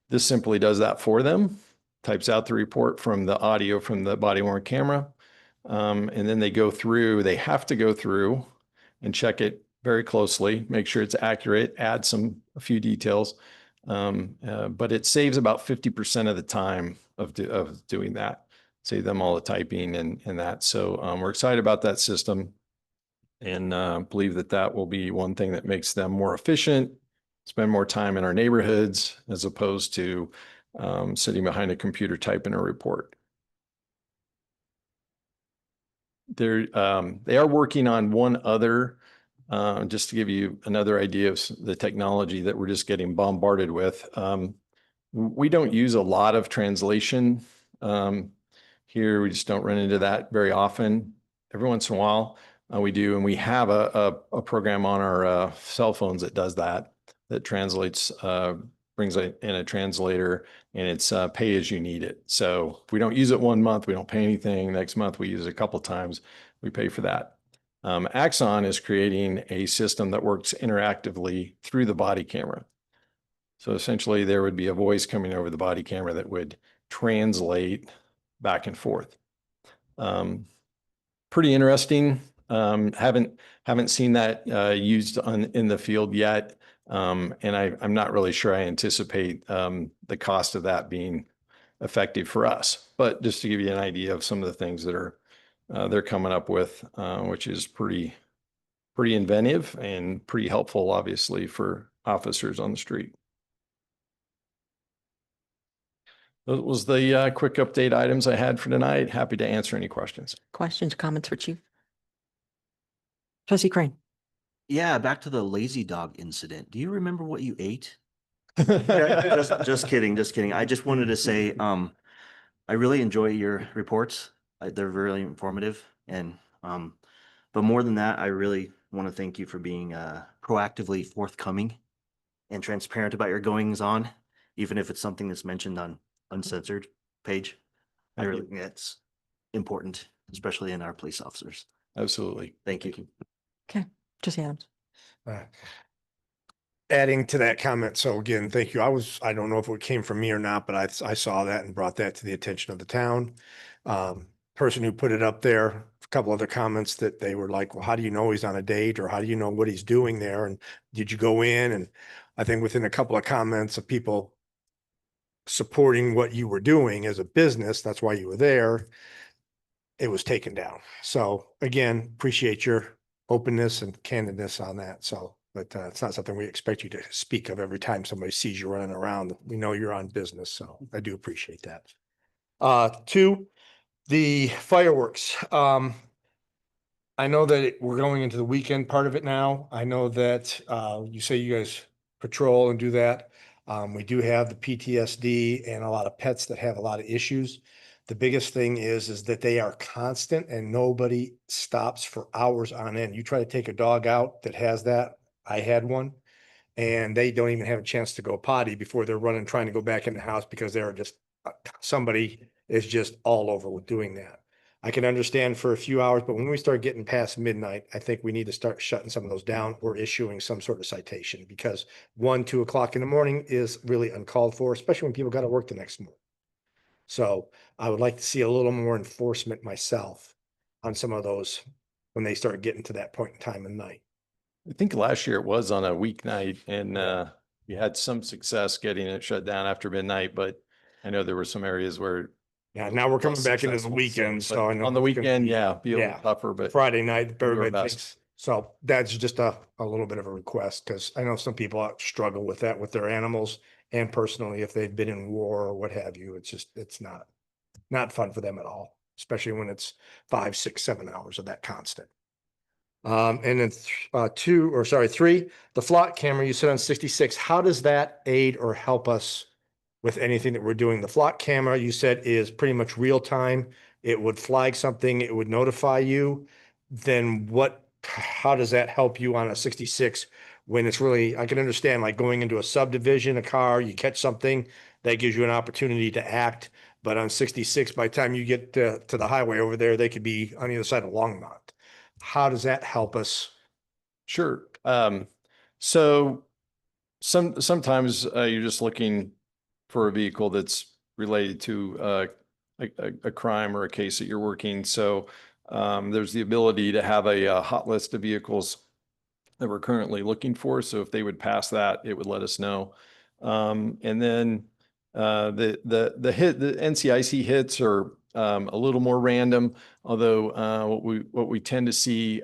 This simply does that for them, types out the report from the audio from the body-worn camera, and then they have to go through and check it very closely, make sure it's accurate, add a few details, but it saves about 50% of the time of doing that, save them all the typing and that. So we're excited about that system, and believe that that will be one thing that makes them more efficient, spend more time in our neighborhoods as opposed to sitting behind a computer typing a report. They are working on one other, just to give you another idea of the technology that we're just getting bombarded with. We don't use a lot of translation here. We just don't run into that very often. Every once in a while we do, and we have a program on our cell phones that does that translates, brings in a translator, and it's pay as you need it. So if we don't use it 1 month, we don't pay anything. Next month we use it a couple of times, we pay for that. Axon is creating a system that works interactively through the body camera. So essentially there would be a voice coming over the body camera that would translate back and forth. Pretty interesting. Haven't seen that used in the field yet. And I'm not really sure I anticipate the cost of that being effective for us. But just to give you an idea of some of the things that they're coming up with, which is pretty inventive and pretty helpful, obviously, for officers on the street. That was the quick update items I had for tonight. Happy to answer any questions. Questions, comments for Chief? Trustee Crane? Yeah, back to the lazy dog incident. Do you remember what you ate? Just kidding, just kidding. I just wanted to say, I really enjoy your reports. They're really informative and, but more than that, I really want to thank you for being proactively forthcoming and transparent about your goings on, even if it's something that's mentioned on uncensored page. I really think that's important, especially in our police officers. Absolutely. Thank you. Okay, Trustee Adams? Uh, Adding to that comment, so again, thank you. I don't know if it came from me or not, but I saw that and brought that to the attention of the town. Person who put it up there, a couple other comments that they were like, well, how do you know he's on a date, or how do you know what he's doing there? And did you go in? And I think within a couple of comments of people supporting what you were doing as a business, that's why you were there, it was taken down. So again, appreciate your openness and candidness on that. So, but it's not something we expect you to speak of every time somebody sees you running around. We know you're on business, so I do appreciate that. Two, the fireworks. I know that we're going into the weekend part of it now. I know that you say you guys patrol and do that. We do have the PTSD and a lot of pets that have a lot of issues. The biggest thing is that they are constant and nobody stops for hours on end. You try to take a dog out that has that. I had one, and they don't even have a chance to go potty before they're running, trying to go back in the house because they're just, somebody is just all over with doing that. I can understand for a few hours, but when we start getting past midnight, I think we need to start shutting some of those down or issuing some sort of citation, because 1, 2 o'clock in the morning is really uncalled for, especially when people got to work the next morning. So I would like to see a little more enforcement myself on some of those when they start getting to that point in time of night. I think last year it was on a weeknight, and we had some success getting it shut down after midnight, but I know there were some areas where Yeah, now we're coming less back into the successful, weekend, but so I know. on the it's gonna weekend, be- yeah, be a little yeah. tougher, but Friday night, do our everybody best. thinks, so that's just a little bit of a request, because I know some people struggle with that with their animals, and personally, if they've been in war or what have you, it's not fun for them at all, especially when it's 5, 6, 7 hours of that constant. And then three, the flock camera you said on 66, how does that aid or help us with anything that we're doing? The flock camera you said is pretty much real time. It would flag something, it would notify you. Then how does that help you on a 66 when it's really, I can understand like going into a subdivision, a car, you catch something that gives you an opportunity to act. But on 66, by the time you get to the highway over there, they could be on the other side of Longmont. How does that help us? Sure. So sometimes you're just looking for a vehicle that's related to a crime or a case that you're working. So there's the ability to have a hot list of vehicles that we're currently looking for. So if they would pass that, it would let us know. And then the NCIC hits are a little more random, although what we tend to see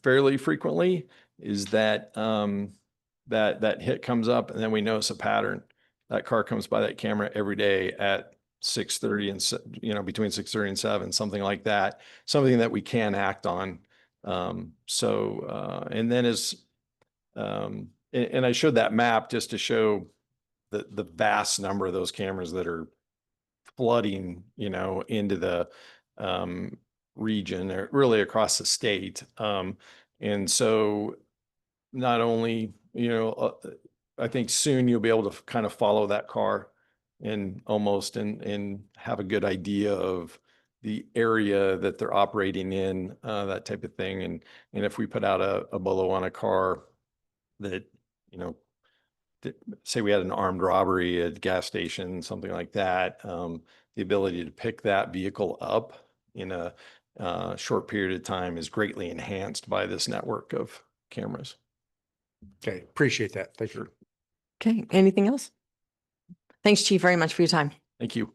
fairly frequently is that that hit comes up, and then we notice a pattern. That car comes by that camera every day at 6:30 and between 6:30 and 7, something like that, something that we can act on. And then and I showed that map just to show the vast number of those cameras that are flooding, into the region, or really across the state. And so not only, I think soon you'll be able to kind of follow that car and have a good idea of the area that they're operating in, that type of thing. And if we put out a bolo on a car that, say we had an armed robbery at a gas station, something like that, the ability to pick that vehicle up in a short period of time is greatly enhanced by this network of cameras. Okay, appreciate that. Thank you. Okay, anything else? Thanks, Chief, very much for your time. Thank you.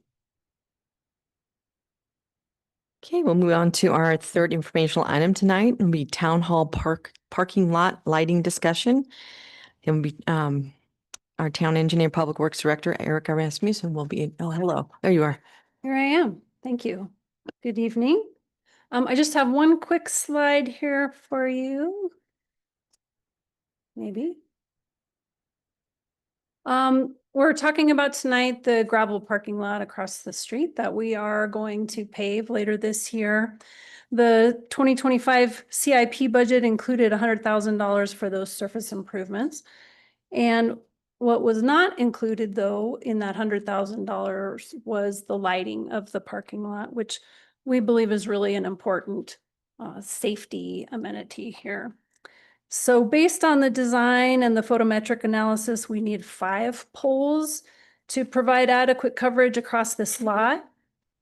Okay, we'll move on to our third informational item tonight. It'll be Town Hall parking lot lighting discussion. It will be our Town Engineer, Public Works Director, Erica Rasmussen will be, oh, hello, there you are. Here I am. Thank you. Good evening. I just have one quick slide here for you. Maybe. We're talking about tonight the gravel parking lot across the street that we are going to pave later this year. The 2025 CIP budget included $100,000 for those surface improvements. And what was not included, though, in that $100,000 was the lighting of the parking lot, which we believe is really an important safety amenity here. So based on the design and the photometric analysis, we need 5 poles to provide adequate coverage across this lot.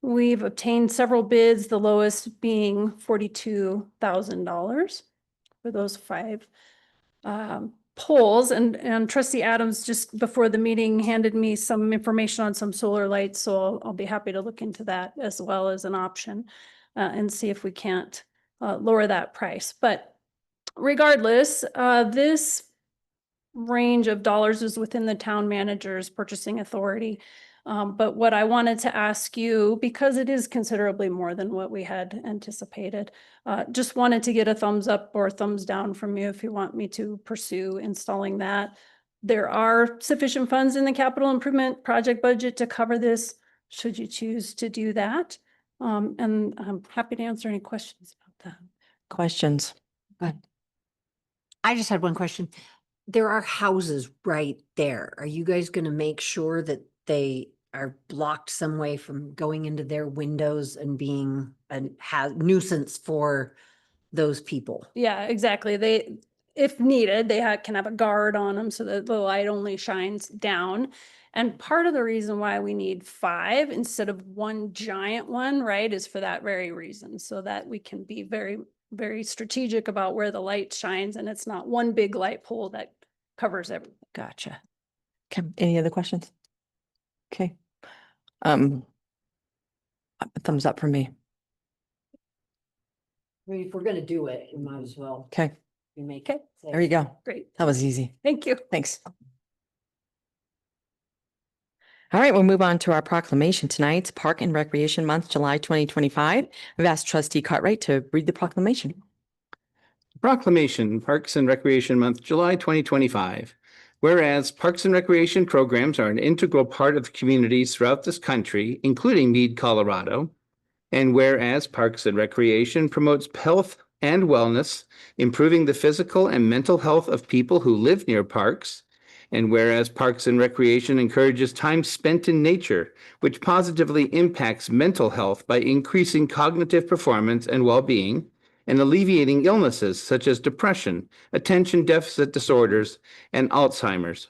We've obtained several bids, the lowest being $42,000 for those 5 poles. And Trustee Adams, just before the meeting, handed me some information on some solar lights, so I'll be happy to look into that as well as an option and see if we can't lower that price. But regardless, this range of dollars is within the town manager's purchasing authority. But what I wanted to ask you, because it is considerably more than what we had anticipated, just wanted to get a thumbs up or thumbs down from you if you want me to pursue installing that. There are sufficient funds in the capital improvement project budget to cover this, should you choose to do that. And I'm happy to answer any questions about that. Questions? I just had one question. There are houses right there. Are you guys going to make sure that they are blocked some way from going into their windows and being a nuisance for those people? Yeah, exactly. They, if needed, they can have a guard on them so that the light only shines down. And part of the reason why we need 5 instead of one giant one, right, is for that very reason, so that we can be very, very strategic about where the light shines and it's not one big light pole that covers everything. Gotcha. Okay, any other questions? Okay. A thumbs up for me. I mean, if we're going to do it, we might as well Okay, make it. there you go. Great. That was easy. Thank you. Thanks. All right, we'll move on to our proclamation tonight. It's Park and Recreation Month, July 2025. I've asked Trustee Cartwright to read the proclamation. Proclamation, Parks and Recreation Month, July 2025. Whereas Parks and Recreation programs are an integral part of communities throughout this country, including Mead, Colorado. And whereas Parks and Recreation promotes health and wellness, improving the physical and mental health of people who live near parks. And whereas Parks and Recreation encourages time spent in nature, which positively impacts mental health by increasing cognitive performance and well-being, and alleviating illnesses such as depression, attention deficit disorders, and Alzheimer's.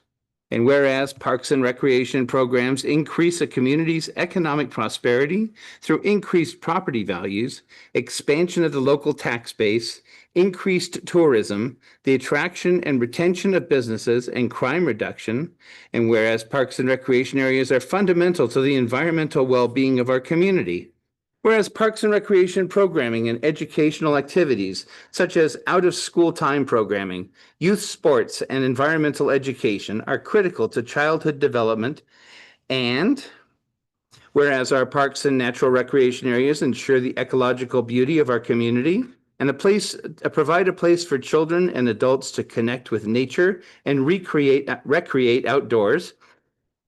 And whereas Parks and Recreation programs increase a community's economic prosperity through increased property values, expansion of the local tax base, increased tourism, the attraction and retention of businesses, and crime reduction. And whereas Parks and Recreation areas are fundamental to the environmental well-being of our community. Whereas Parks and Recreation programming and educational activities, such as out-of-school time programming, youth sports, and environmental education are critical to childhood development. And whereas our parks and natural recreation areas ensure the ecological beauty of our community and provide a place for children and adults to connect with nature and recreate outdoors.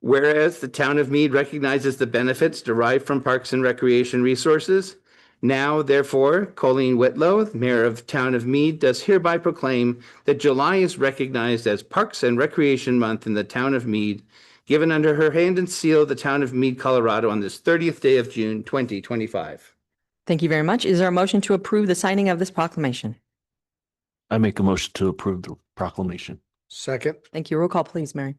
Whereas the town of Mead recognizes the benefits derived from parks and recreation resources, now therefore Colleen Whitlow, Mayor of Town of Mead, does hereby proclaim that July is recognized as Parks and Recreation Month in the Town of Mead, given under her hand and seal of the Town of Mead, Colorado on this 30th day of June, 2025. Thank you very much. Is there a motion to approve the signing of this proclamation? I make a motion to approve the proclamation. Second. Thank you. Roll call, please, Mary.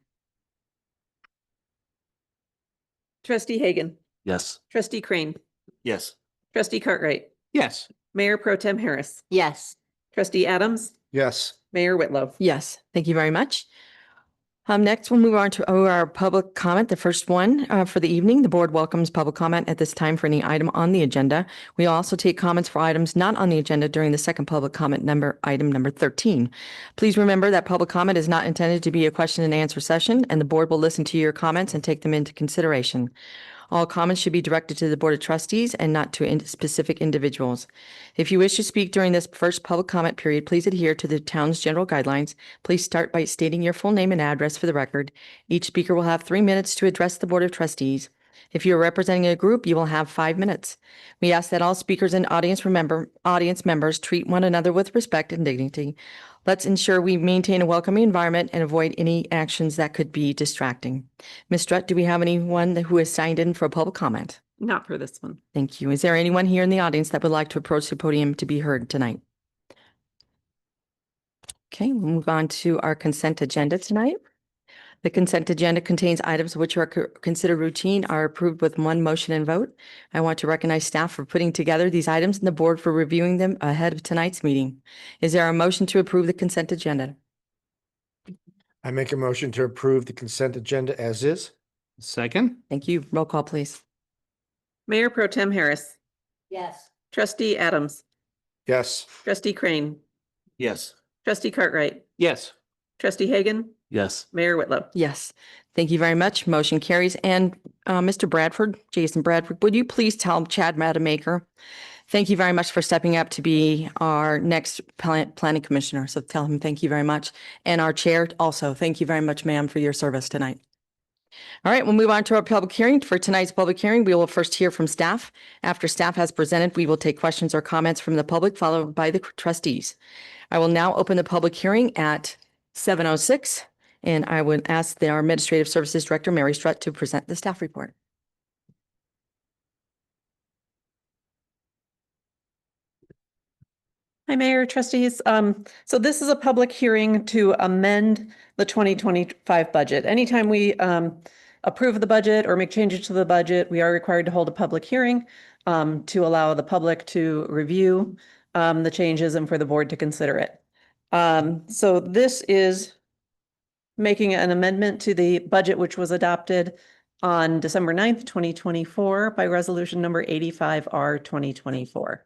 Trustee Hagan, Yes. Trustee Crane, Yes. Trustee Cartwright, Yes. Mayor Pro Tem Harris, Yes. Trustee Adams, Yes. Mayor Whitlow. Yes, thank you very much. Next, we'll move on to our public comment, the first one for the evening. The board welcomes public comment at this time for any item on the agenda. We also take comments for items not on the agenda during the second public comment item number 13. Please remember that public comment is not intended to be a question and answer session, and the board will listen to your comments and take them into consideration. All comments should be directed to the Board of Trustees and not to specific individuals. If you wish to speak during this first public comment period, please adhere to the town's general guidelines. Please start by stating your full name and address for the record. Each speaker will have 3 minutes to address the Board of Trustees. If you are representing a group, you will have 5 minutes. We ask that all speakers and audience members treat one another with respect and dignity. Let's ensure we maintain a welcoming environment and avoid any actions that could be distracting. Ms. Strutt, do we have anyone who has signed in for a public comment? Not for this one. Thank you. Is there anyone here in the audience that would like to approach the podium to be heard tonight? Okay, we'll move on to our consent agenda tonight. The consent agenda contains items which are considered routine, are approved with one motion and vote. I want to recognize staff for putting together these items and the board for reviewing them ahead of tonight's meeting. Is there a motion to approve the consent agenda? I make a motion to approve the consent agenda as is. Second? Thank you. Roll call, please. Mayor Pro Tem Harris, Yes. Trustee Adams, Yes. Trustee Crane, Yes. Trustee Cartwright, Yes. Trustee Hagan, Yes. Mayor Whitlow. Yes. Thank you very much. Motion carries. And Mr. Bradford, Jason Bradford, would you please tell Chad Madamaker, thank you very much for stepping up to be our next planning commissioner. So tell him thank you very much. And our chair also, thank you very much, ma'am, for your service tonight. All right, we'll move on to our public hearing. For tonight's public hearing, we will first hear from staff. After staff has presented, we will take questions or comments from the public, followed by the trustees. I will now open the public hearing at 7:06, and I would ask our Administrative Services Director, Mary Strutt, to present the staff report. Hi, Mayor, trustees. So this is a public hearing to amend the 2025 budget. Anytime we approve the budget or make changes to the budget, we are required to hold a public hearing to allow the public to review the changes and for the board to consider it. So this is making an amendment to the budget which was adopted on December 9th, 2024 by resolution number 85R 2024.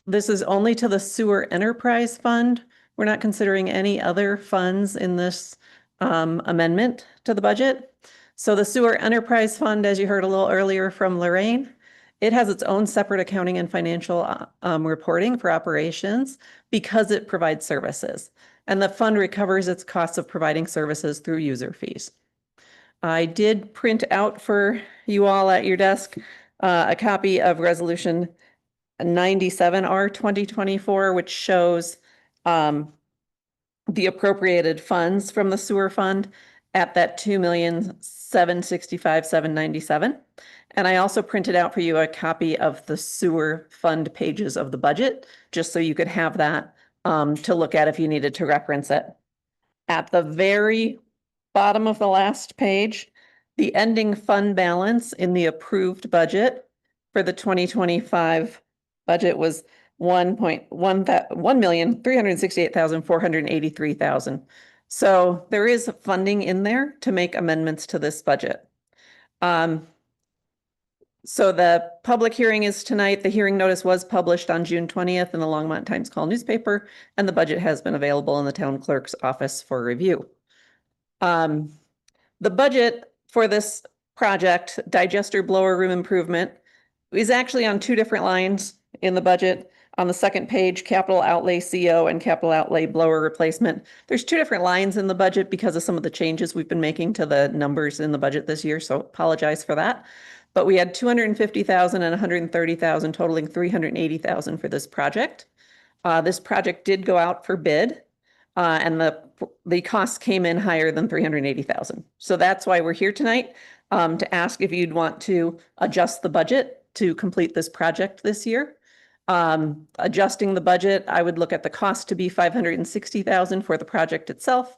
This is only to the sewer enterprise fund. We're not considering any other funds in this amendment to the budget. So the sewer enterprise fund, as you heard a little earlier from Lorraine, it has its own separate accounting and financial reporting for operations because it provides services. And the fund recovers its costs of providing services through user fees. I did print out for you all at your desk a copy of resolution 97R 2024, which shows the appropriated funds from the sewer fund at that 2,765,797. And I also printed out for you a copy of the sewer fund pages of the budget, just so you could have that to look at if you needed to reference it. At the very bottom of the last page, the ending fund balance in the approved budget for the 2025 budget was $1,368,483,000. So there is funding in there to make amendments to this budget. So the public hearing is tonight. The hearing notice was published on June 20th in the Longmont Times-Call newspaper, and the budget has been available in the town clerk's office for review. The budget for this project, digester blower room improvement, is actually on two different lines in the budget. On the second page, capital outlay CO and capital outlay blower replacement. There's two different lines in the budget because of some of the changes we've been making to the numbers in the budget this year, so apologize for that. But we had 250,000 and 130,000 totaling 380,000 for this project. This project did go out for bid, and the costs came in higher than 380,000. So that's why we're here tonight, to ask if you'd want to adjust the budget to complete this project this year. Adjusting the budget, I would look at the cost to be 560,000 for the project itself,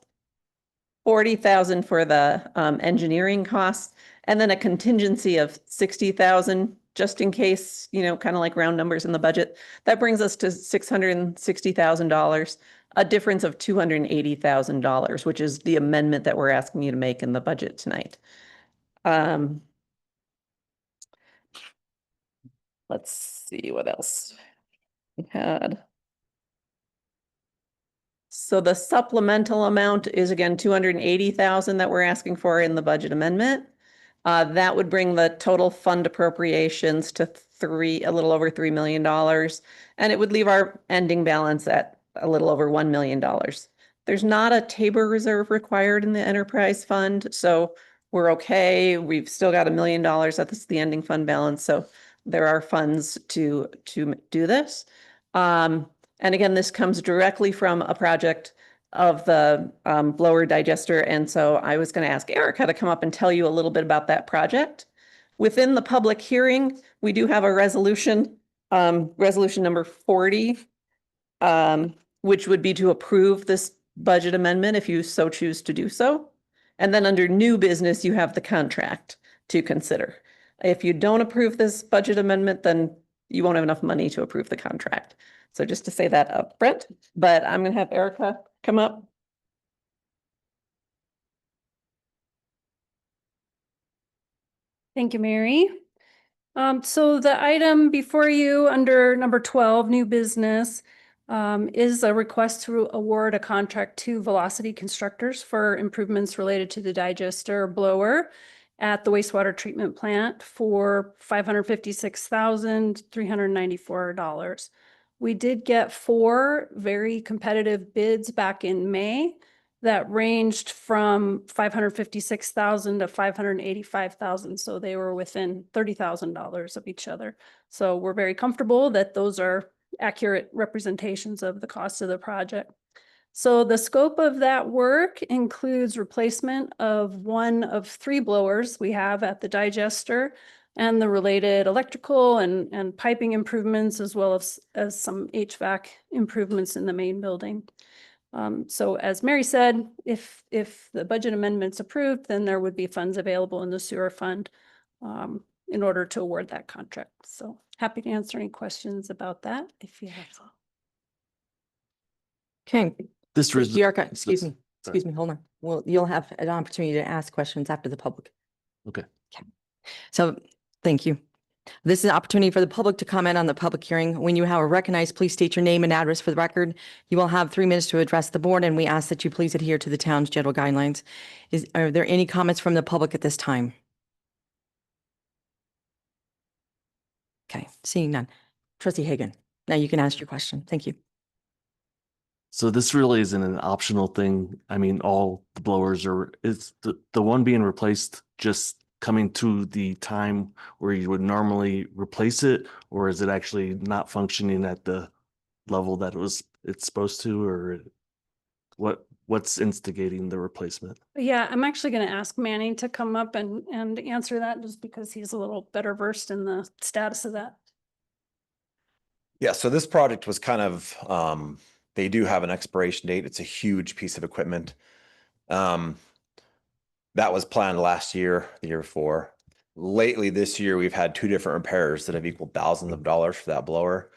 40,000 for the engineering costs, and then a contingency of 60,000 just in case, you know, kind of like round numbers in the budget. That brings us to $660,000, a difference of $280,000, which is the amendment that we're asking you to make in the budget tonight. Let's see what else we had. So the supplemental amount is again 280,000 that we're asking for in the budget amendment. That would bring the total fund appropriations to a little over $3 million. And it would leave our ending balance at a little over $1 million. There's not a Tabor reserve required in the enterprise fund, so we're okay. We've still got $1 million. That's the ending fund balance. So there are funds to do this. And again, this comes directly from a project of the blower digester. And so I was going to ask Erica to come up and tell you a little bit about that project. Within the public hearing, we do have a resolution, resolution number 40, which would be to approve this budget amendment if you so choose to do so. And then under new business, you have the contract to consider. If you don't approve this budget amendment, then you won't have enough money to approve the contract. So just to say that up front, but I'm going to have Erica come up. Thank you, Mary. So the item before you under number 12, new business, is a request to award a contract to Velocity Constructors for improvements related to the digester blower at the wastewater treatment plant for $556,394. We did get 4 very competitive bids back in May that ranged from $556,000 to $585,000. So they were within $30,000 of each other. So we're very comfortable that those are accurate representations of the cost of the project. So the scope of that work includes replacement of one of 3 blowers we have at the digester and the related electrical and piping improvements, as well as some HVAC improvements in the main building. So as Mary said, if the budget amendment's approved, then there would be funds available in the sewer fund in order to award that contract. So happy to answer any questions about that if you have some. Okay. This res- Erica, excuse me, Sorry. hold on. Well, you'll have an opportunity to ask questions after the public. Okay. So thank you. This is an opportunity for the public to comment on the public hearing. When you are recognized, please state your name and address for the record. You will have 3 minutes to address the board, and we ask that you please adhere to the town's general guidelines. Are there any comments from the public at this time? Okay, seeing none. Trustee Hagan, now you can ask your question. Thank you. So this really isn't an optional thing. I mean, all the blowers is the one being replaced just coming to the time where you would normally replace it, or is it actually not functioning at the level that it's supposed to, or what's instigating the replacement? Yeah, I'm actually going to ask Manny to come up and answer that just because he's a little better versed in the status of that. Yeah, so this project was kind of, they do have an expiration date. It's a huge piece of equipment. That was planned last year, the year before. Lately this year, we've had 2 different repairs that have equaled thousands of dollars for that blower.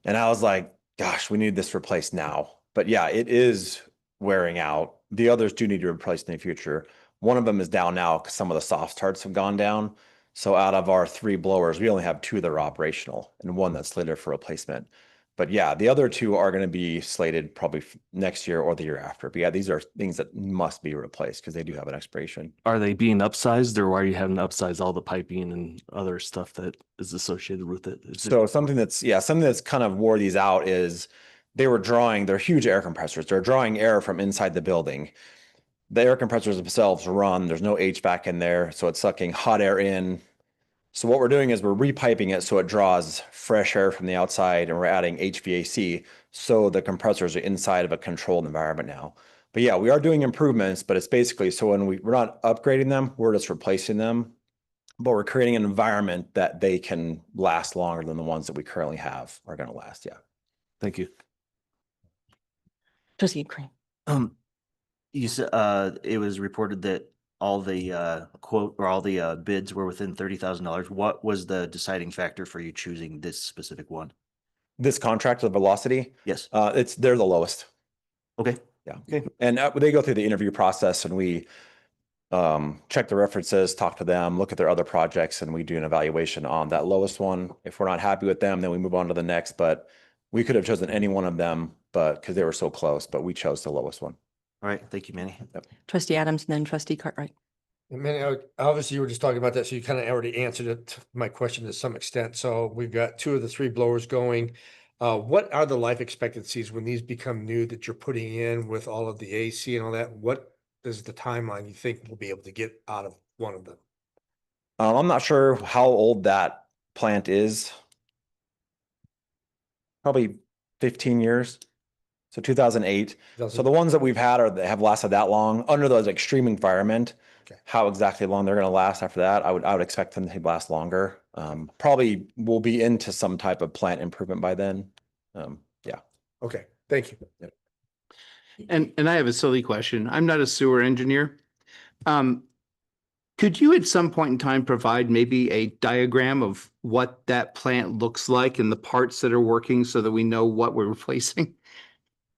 And I was like, gosh, we need this replaced now. But yeah, it is wearing out. The others do need to replace in the future. One of them is down now because some of the soft starts have gone down. So out of our 3 blowers, we only have 2 that are operational and 1 that's slated for replacement. But yeah, the other 2 are going to be slated probably next year or the year after. But yeah, these are things that must be replaced because they do have an expiration. Are they being upsized, or why are you having to upsize all the piping and other stuff that is associated with it? So something that's kind of wore these out is they're huge air compressors. They're drawing air from inside the building. The air compressors themselves run, there's no HVAC in there, so it's sucking hot air in. So what we're doing is we're repiping it so it draws fresh air from the outside, and we're adding HVAC so the compressors are inside of a controlled environment now. But yeah, we are doing improvements, but it's basically so when we're not upgrading them, we're just replacing them, but we're creating an environment that they can last longer than the ones that we currently have are going to last. Yeah. Thank you. Trustee Crane. You said it was reported that all the quote or all the bids were within $30,000. What was the deciding factor for you choosing this specific one? This contract, the Velocity, Yes. they're the lowest. Okay. Yeah. Okay. And they go through the interview process and we check the references, talk to them, look at their other projects, and we do an evaluation on that lowest one. If we're not happy with them, then we move on to the next. But we could have chosen any one of them, but because they were so close, but we chose the lowest one. All right. Thank you, Manny. Yep. Trustee Adams and then trustee Cartwright. And Manny, obviously you were just talking about that, so you kind of already answered it, my question to some extent. So we've got 2 of the 3 blowers going. What are the life expectancies when these become new that you're putting in with all of the AC and all that? What is the timeline you think we'll be able to get out of one of them? I'm not sure how old that plant is. Probably 15 years. So 2008. So the ones that we've had that have lasted that long under those extreme environment, Okay. how exactly long they're going to last after that, I would expect them to last longer. Probably will be into some type of plant improvement by then. Yeah. Okay, thank you. Yep. And I have a silly question. I'm not a sewer engineer. Could you at some point in time provide maybe a diagram of what that plant looks like and the parts that are working so that we know what we're replacing?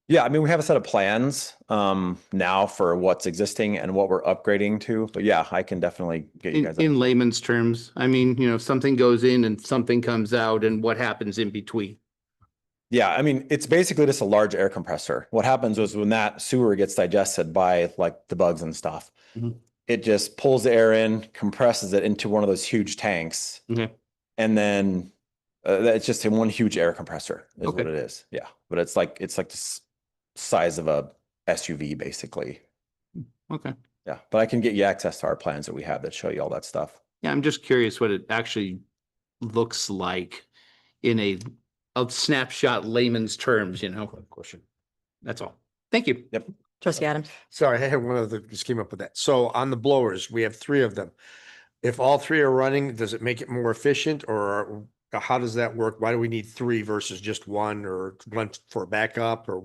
Yeah, I mean, we have a set of plans now for what's existing and what we're upgrading to. But yeah, I can definitely get you guys. In layman's terms, I mean, something goes in and something comes out and what happens in between. Yeah, I mean, it's basically just a large air compressor. What happens was when that sewer gets digested by like the bugs and stuff, it just pulls the air in, compresses it into one of those huge tanks. And then it's just in one huge air compressor is what it is. Yeah, but it's like the size of a SUV basically. Okay. Yeah, but I can get you access to our plans that we have that show you all that stuff. Yeah, I'm just curious what it actually looks like in a snapshot layman's terms, Question. That's all. Thank you. Yep. Trustee Adams. Sorry, I had one other, just came up with that. So on the blowers, we have 3 of them. If all 3 are running, does it make it more efficient or how does that work? Why do we need 3 versus just 1 or 1 for backup or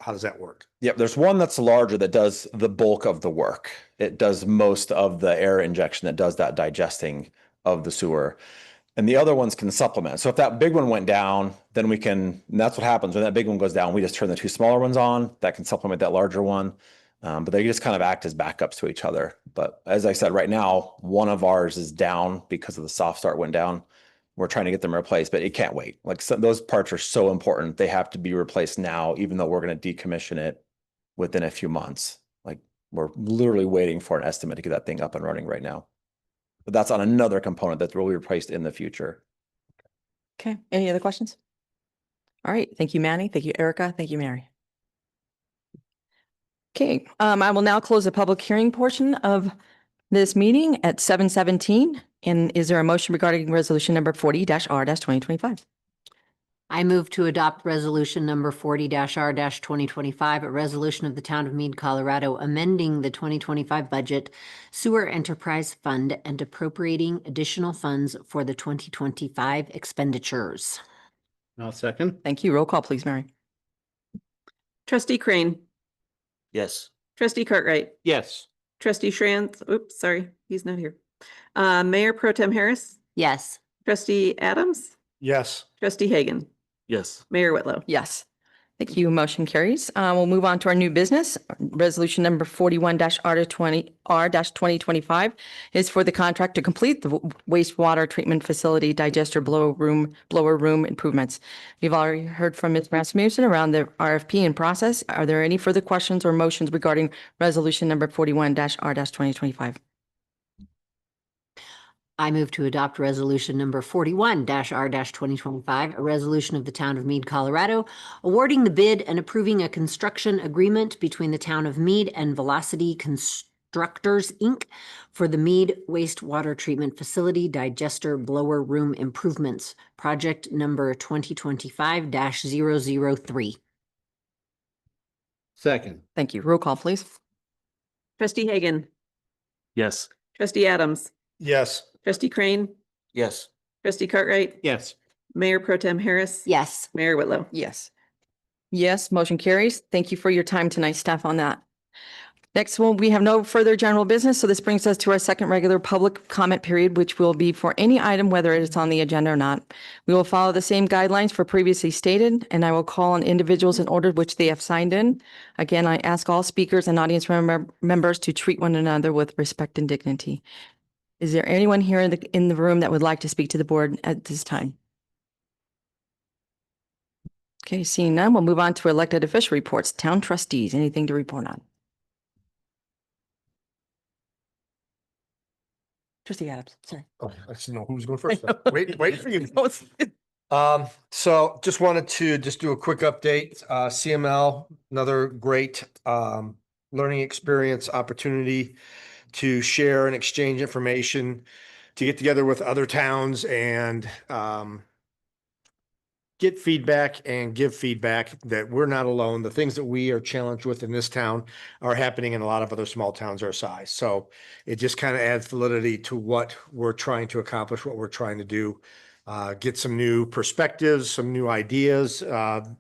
how does that work? Yep, there's one that's larger that does the bulk of the work. It does most of the air injection that does that digesting of the sewer. And the other ones can supplement. So if that big one went down, then and that's what happens when that big one goes down, we just turn the 2 smaller ones on that can supplement that larger one. But they just kind of act as backups to each other. But as I said, right now, one of ours is down because of the soft start went down. We're trying to get them replaced, but it can't wait. Like those parts are so important. They have to be replaced now, even though we're going to decommission it within a few months. Like we're literally waiting for an estimate to get that thing up and running right now. But that's on another component that will be replaced in the future. Okay, any other questions? All right, thank you, Manny. Thank you, Erica. Thank you, Mary. Okay, I will now close the public hearing portion of this meeting at 7:17. And is there a motion regarding resolution number 40-R-2025? I move to adopt resolution number 40-R-2025, a resolution of the town of Mead, Colorado, amending the 2025 budget sewer enterprise fund and appropriating additional funds for the 2025 expenditures. I'll second. Thank you. Roll call, please, Mary. Trustee Crane, Yes. trustee Cartwright, Yes. trustee Schranz, oops, sorry, he's not here. Mayor Pro Tem Harris, Yes. trustee Adams, Yes. trustee Hagan, Yes. Mayor Whitlow. Yes. Thank you. Motion carries. We'll move on to our new business. Resolution number 41-R-2025 is for the contract to complete the wastewater treatment facility digester blower room improvements. We've already heard from Ms. Rasmussen around the RFP and process. Are there any further questions or motions regarding resolution number 41-R-2025? I move to adopt resolution number 41-R-2025, a resolution of the town of Mead, Colorado, awarding the bid and approving a construction agreement between the town of Mead and Velocity Constructors, Inc. for the Mead wastewater treatment facility digester blower room improvements, project number 2025-003. Second. Thank you. Roll call, please. Trustee Hagan, Yes. trustee Adams, Yes. trustee Crane, Yes. trustee Cartwright, Yes. Mayor Pro Tem Harris. Yes. Mayor Whitlow. Yes. Yes, motion carries. Thank you for your time tonight, staff, on that. Next one, we have no further general business, so this brings us to our second regular public comment period, which will be for any item, whether it's on the agenda or not. We will follow the same guidelines for previously stated, and I will call on individuals in order which they have signed in. Again, I ask all speakers and audience members to treat one another with respect and dignity. Is there anyone here in the room that would like to speak to the board at this time? Okay, seeing none, we'll move on to elected official reports. Town trustees, anything to report on? Trustee Adams, sorry. Oh, I just know who's going first. Wait for you. So just wanted to do a quick update. CML, another great learning experience opportunity to share and exchange information, to get together with other towns and get feedback and give feedback that we're not alone. The things that we are challenged with in this town are happening in a lot of other small towns our size. So it just kind of adds validity to what we're trying to accomplish, what we're trying to do. Get some new perspectives, some new ideas.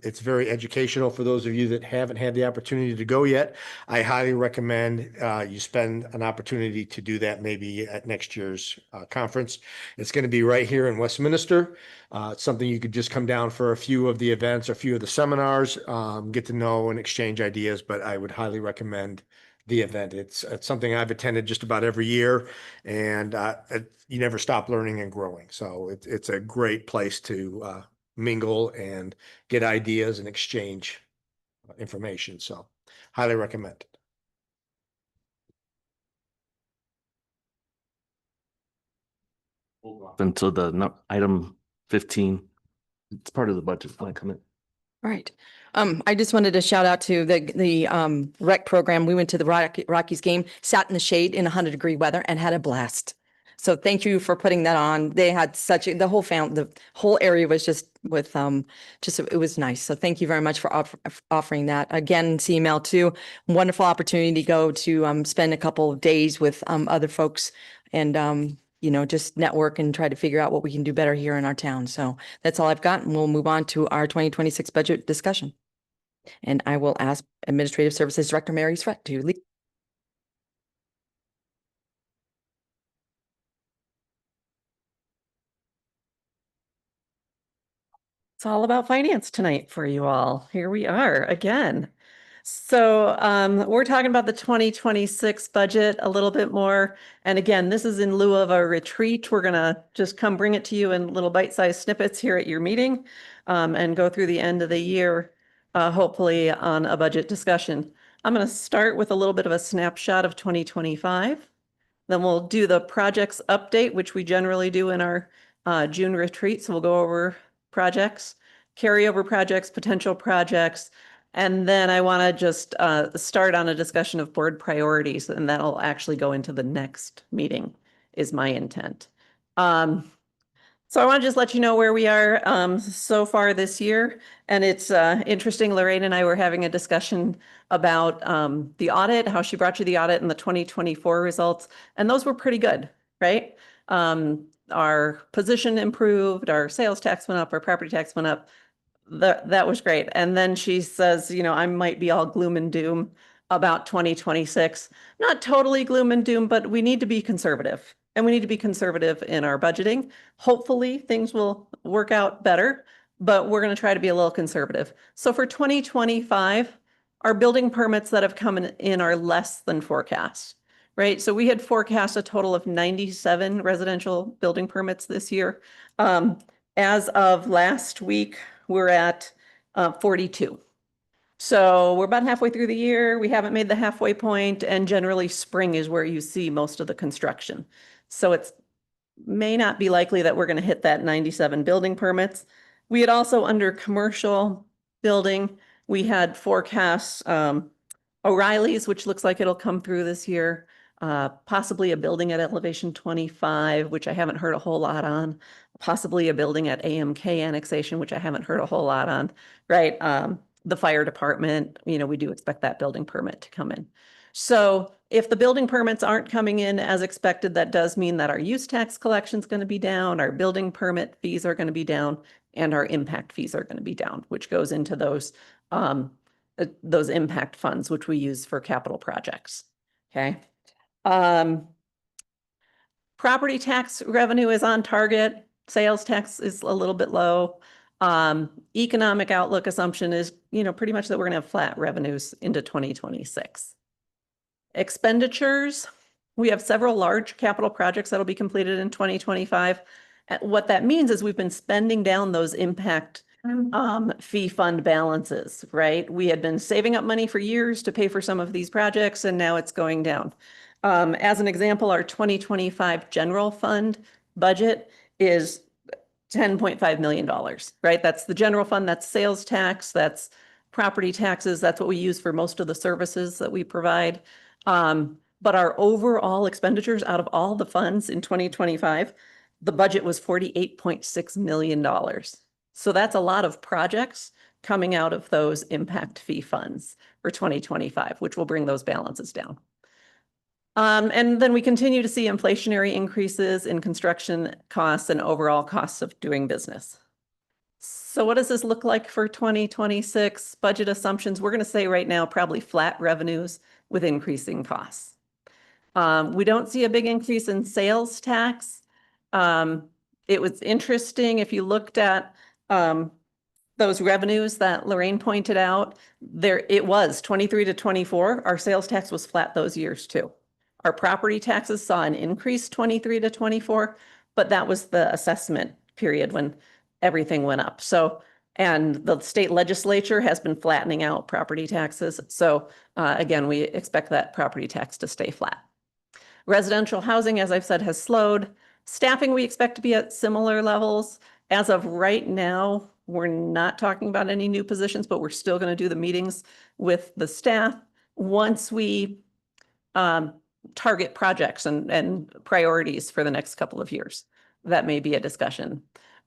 It's very educational for those of you that haven't had the opportunity to go yet. I highly recommend you spend an opportunity to do that maybe at next year's conference. It's going to be right here in Westminster. It's something you could just come down for a few of the events, a few of the seminars, get to know and exchange ideas, but I would highly recommend the event. It's something I've attended just about every year, and you never stop learning and growing. So it's a great place to mingle and get ideas and exchange information. So highly recommend it. Until the item 15, it's part of the budget plan comment. Right. I just wanted to shout out to the rec program. We went to the Rockies game, sat in the shade in 100-degree weather and had a blast. So thank you for putting that on. They had the whole area was just with, it was nice. So thank you very much for offering that. Again, CML too, wonderful opportunity to go to spend a couple of days with other folks and just network and try to figure out what we can do better here in our town. So that's all I've got. And we'll move on to our 2026 budget discussion. And I will ask Administrative Services Director Mary Srett to lead. It's all about finance tonight for you all. Here we are again. So we're talking about the 2026 budget a little bit more. And again, this is in lieu of a retreat. We're going to just come bring it to you in little bite-sized snippets here at your meeting and go through the end of the year, hopefully on a budget discussion. I'm going to start with a little bit of a snapshot of 2025. Then we'll do the projects update, which we generally do in our June retreat. So we'll go over projects, carryover projects, potential projects. And then I want to just start on a discussion of board priorities, and that'll actually go into the next meeting is my intent. So I want to just let you know where we are so far this year. And it's interesting, Lorraine and I were having a discussion about the audit, how she brought you the audit and the 2024 results. And those were pretty good, right? Our position improved, our sales tax went up, our property tax went up. That was great. And then she says, I might be all gloom and doom about 2026. Not totally gloom and doom, but we need to be conservative. And we need to be conservative in our budgeting. Hopefully things will work out better, but we're going to try to be a little conservative. So for 2025, our building permits that have come in are less than forecast, right? So we had forecast a total of 97 residential building permits this year. As of last week, we're at 42. So we're about halfway through the year. We haven't made the halfway point, and generally spring is where you see most of the construction. So it's may not be likely that we're going to hit that 97 building permits. We had also under commercial building, we had forecasts O'Reilly's, which looks like it'll come through this year. Possibly a building at elevation 25, which I haven't heard a whole lot on. Possibly a building at AMK annexation, which I haven't heard a whole lot on, right? The fire department, we do expect that building permit to come in. So if the building permits aren't coming in as expected, that does mean that our use tax collection is going to be down, our building permit fees are going to be down, and our impact fees are going to be down, which goes into those those impact funds, which we use for capital projects. Okay. Property tax revenue is on target. Sales tax is a little bit low. Economic outlook assumption is, pretty much that we're gonna have flat revenues into 2026. Expenditures, we have several large capital projects that'll be completed in 2025. What that means is we've been spending down those impact fee fund balances, right? We had been saving up money for years to pay for some of these projects, and now it's going down. As an example, our 2025 general fund budget is $10.5 million, right? That's the general fund, that's sales tax, that's property taxes, that's what we use for most of the services that we provide. But our overall expenditures out of all the funds in 2025, the budget was $48.6 million. So that's a lot of projects coming out of those impact fee funds for 2025, which will bring those balances down. And then we continue to see inflationary increases in construction costs and overall costs of doing business. So what does this look like for 2026 budget assumptions? We're going to say right now, probably flat revenues with increasing costs. We don't see a big increase in sales tax. It was interesting if you looked at those revenues that Lorraine pointed out, there it was 23 to 24. Our sales tax was flat those years too. Our property taxes saw an increase 23 to 24, but that was the assessment period when everything went up. So, and the state legislature has been flattening out property taxes. So again, we expect that property tax to stay flat. Residential housing, as I've said, has slowed. Staffing, we expect to be at similar levels. As of right now, we're not talking about any new positions, but we're still going to do the meetings with the staff once we target projects and priorities for the next couple of years. That may be a discussion.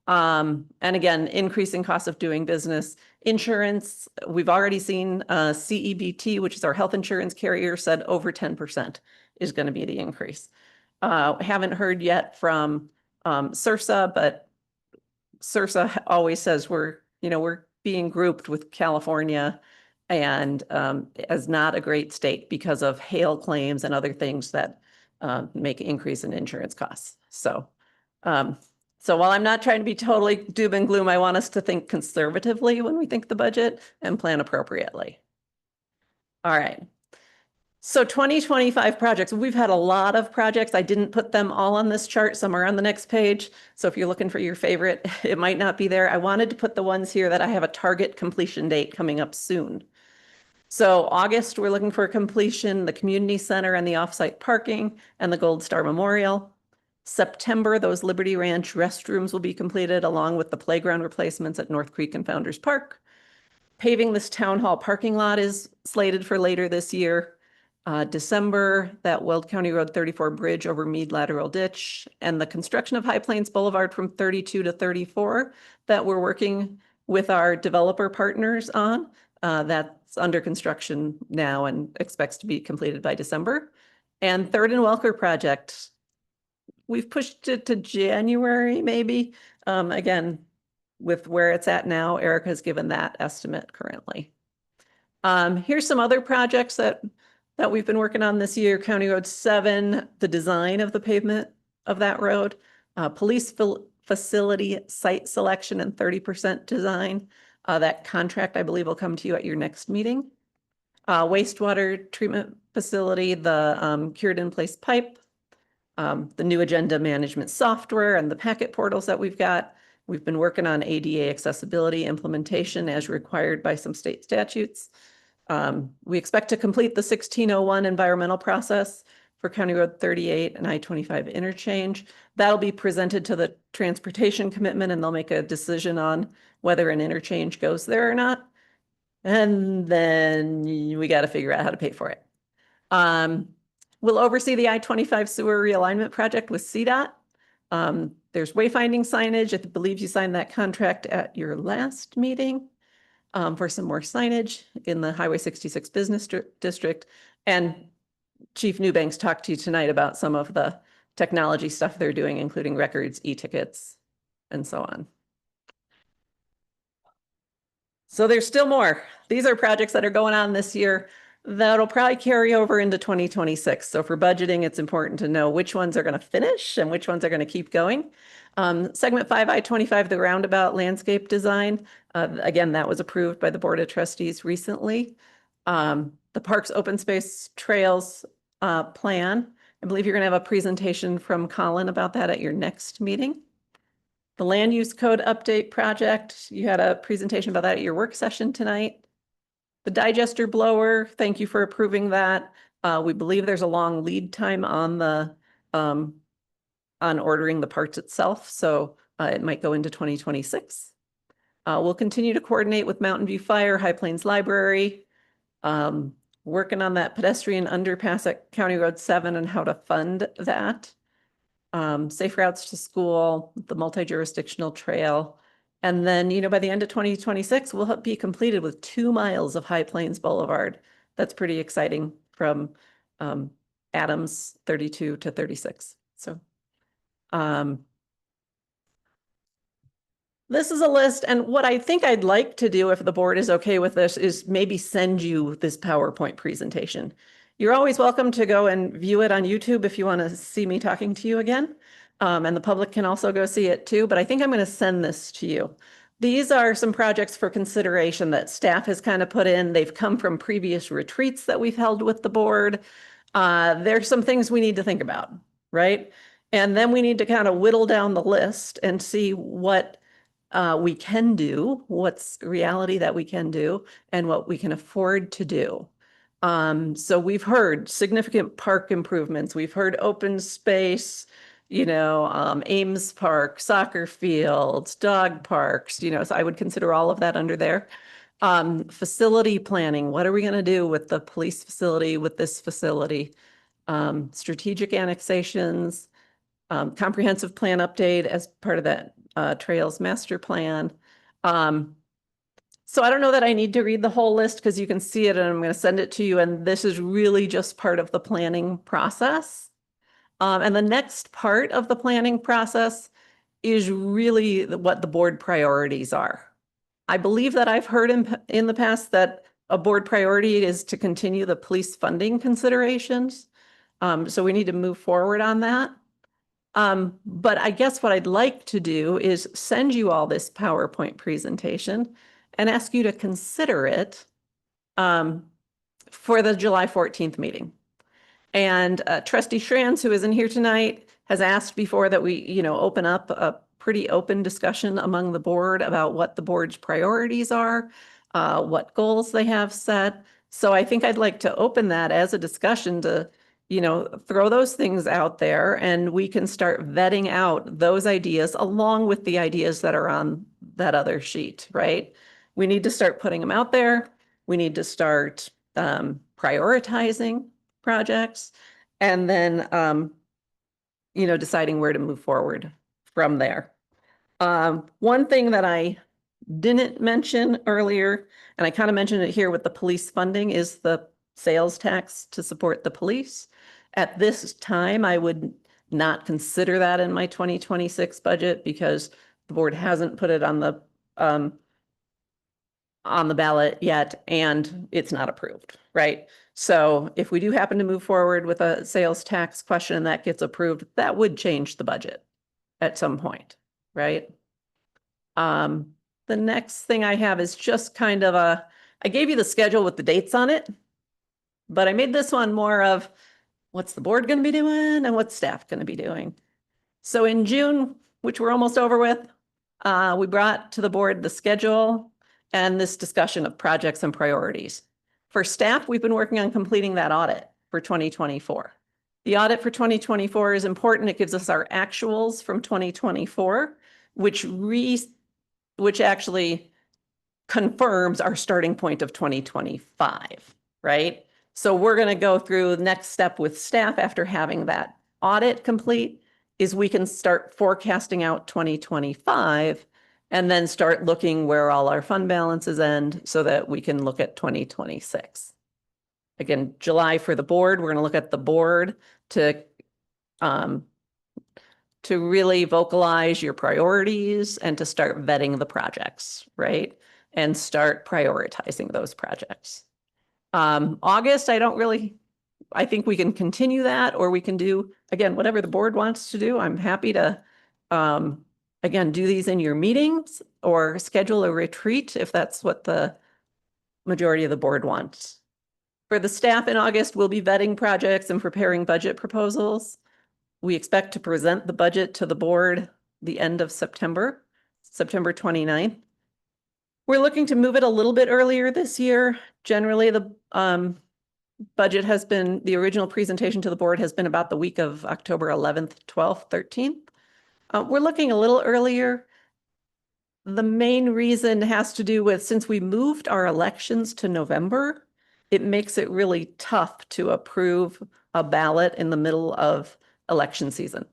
And again, increasing costs of doing business. Insurance, we've already seen CEBT, which is our health insurance carrier, said over 10% is going to be the increase. Haven't heard yet from CIRSA, but CIRSA always says we're being grouped with California and as not a great state because of hail claims and other things that make increase in insurance costs. So while I'm not trying to be totally doom and gloom, I want us to think conservatively when we think the budget and plan appropriately. All right. So 2025 projects, we've had a lot of projects. I didn't put them all on this chart. Some are on the next page. So if you're looking for your favorite, it might not be there. I wanted to put the ones here that I have a target completion date coming up soon. So August, we're looking for completion, the community center and the offsite parking and the Gold Star Memorial. September, those Liberty Ranch restrooms will be completed along with the playground replacements at North Creek and Founders Park. Paving this town hall parking lot is slated for later this year. December, that Weld County Road 34 bridge over Mead lateral ditch and the construction of High Plains Boulevard from 32 to 34 that we're working with our developer partners on. That's under construction now and expects to be completed by December. And Third and Welker project, we've pushed it to January, maybe. Again, with where it's at now, Eric has given that estimate currently. Here's some other projects that we've been working on this year. County Road 7, the design of the pavement of that road, police facility site selection and 30% design. That contract, I believe, will come to you at your next meeting. Wastewater treatment facility, the cured in place pipe, the new agenda management software and the packet portals that we've got. We've been working on ADA accessibility implementation as required by some state statutes. We expect to complete the 1601 environmental process for County Road 38 and I-25 interchange. That'll be presented to the transportation commitment and they'll make a decision on whether an interchange goes there or not. And then we got to figure out how to pay for it. We'll oversee the I-25 sewer realignment project with CDOT. There's wayfinding signage. I believe you signed that contract at your last meeting for some more signage in the Highway 66 Business District. And Chief Newbanks talked to you tonight about some of the technology stuff they're doing, including records, e-tickets, and so on. So there's still more. These are projects that are going on this year that'll probably carry over into 2026. So for budgeting, it's important to know which ones are going to finish and which ones are going to keep going. Segment 5 I-25, the roundabout landscape design. Again, that was approved by the Board of Trustees recently. The Parks Open Space Trails plan. I believe you're going to have a presentation from Colin about that at your next meeting. The Land Use Code Update Project, you had a presentation about that at your work session tonight. The digester blower, thank you for approving that. We believe there's a long lead time on the on ordering the parts itself, so it might go into 2026. We'll continue to coordinate with Mountain View Fire, High Plains Library, working on that pedestrian underpass at County Road 7 and how to fund that. Safe routes to school, the multi-jurisdictional trail. And then, by the end of 2026, we'll be completed with 2 miles of High Plains Boulevard. That's pretty exciting from Adams 32 to 36. So this is a list, and what I think I'd like to do, if the board is okay with this, is maybe send you this PowerPoint presentation. You're always welcome to go and view it on YouTube if you want to see me talking to you again. And the public can also go see it too, but I think I'm going to send this to you. These are some projects for consideration that staff has kind of put in. They've come from previous retreats that we've held with the board. There's some things we need to think about, right? And then we need to kind of whittle down the list and see what we can do, what's reality that we can do, and what we can afford to do. So we've heard significant park improvements. We've heard open space, Ames Park, soccer fields, dog parks, so I would consider all of that under there. Facility planning, what are we going to do with the police facility, with this facility? Strategic annexations, comprehensive plan update as part of that Trails Master Plan. So I don't know that I need to read the whole list because you can see it and I'm going to send it to you. And this is really just part of the planning process. And the next part of the planning process is really what the board priorities are. I believe that I've heard in the past that a board priority is to continue the police funding considerations. So we need to move forward on that. But I guess what I'd like to do is send you all this PowerPoint presentation and ask you to consider it for the July 14th meeting. And Trustee Schranz, who isn't here tonight, has asked before that we, open up a pretty open discussion among the board about what the board's priorities are, what goals they have set. So I think I'd like to open that as a discussion to throw those things out there and we can start vetting out those ideas along with the ideas that are on that other sheet, right? We need to start putting them out there. We need to start prioritizing projects and then, deciding where to move forward from there. One thing that I didn't mention earlier, and I kind of mentioned it here with the police funding, is the sales tax to support the police. At this time, I would not consider that in my 2026 budget because the board hasn't put it on the ballot yet and it's not approved, right? So if we do happen to move forward with a sales tax question and that gets approved, that would change the budget at some point, right? The next thing I have is just kind of I gave you the schedule with the dates on it, but I made this one more of what's the board going to be doing and what's staff going to be doing. So in June, which we're almost over with, we brought to the board the schedule and this discussion of projects and priorities. For staff, we've been working on completing that audit for 2024. The audit for 2024 is important. It gives us our actuals from 2024, which actually confirms our starting point of 2025, right? So we're going to go through the next step with staff after having that audit complete is we can start forecasting out 2025 and then start looking where all our fund balances end so that we can look at 2026. Again, July for the board, we're going to look at the board to really vocalize your priorities and to start vetting the projects, right? and start prioritizing those projects. August, I think we can continue that, or we can do, again, whatever the board wants to do. I'm happy to, again, do these in your meetings or schedule a retreat if that's what the majority of the board wants. For the staff in August, we'll be vetting projects and preparing budget proposals. We expect to present the budget to the board the end of September, September 29th. We're looking to move it a little bit earlier this year. Generally, the budget has been, the original presentation to the board has been about the week of October 11th, 12th, 13th. We're looking a little earlier. The main reason has to do with, since we moved our elections to November, it makes it really tough to approve a ballot in the middle of election season.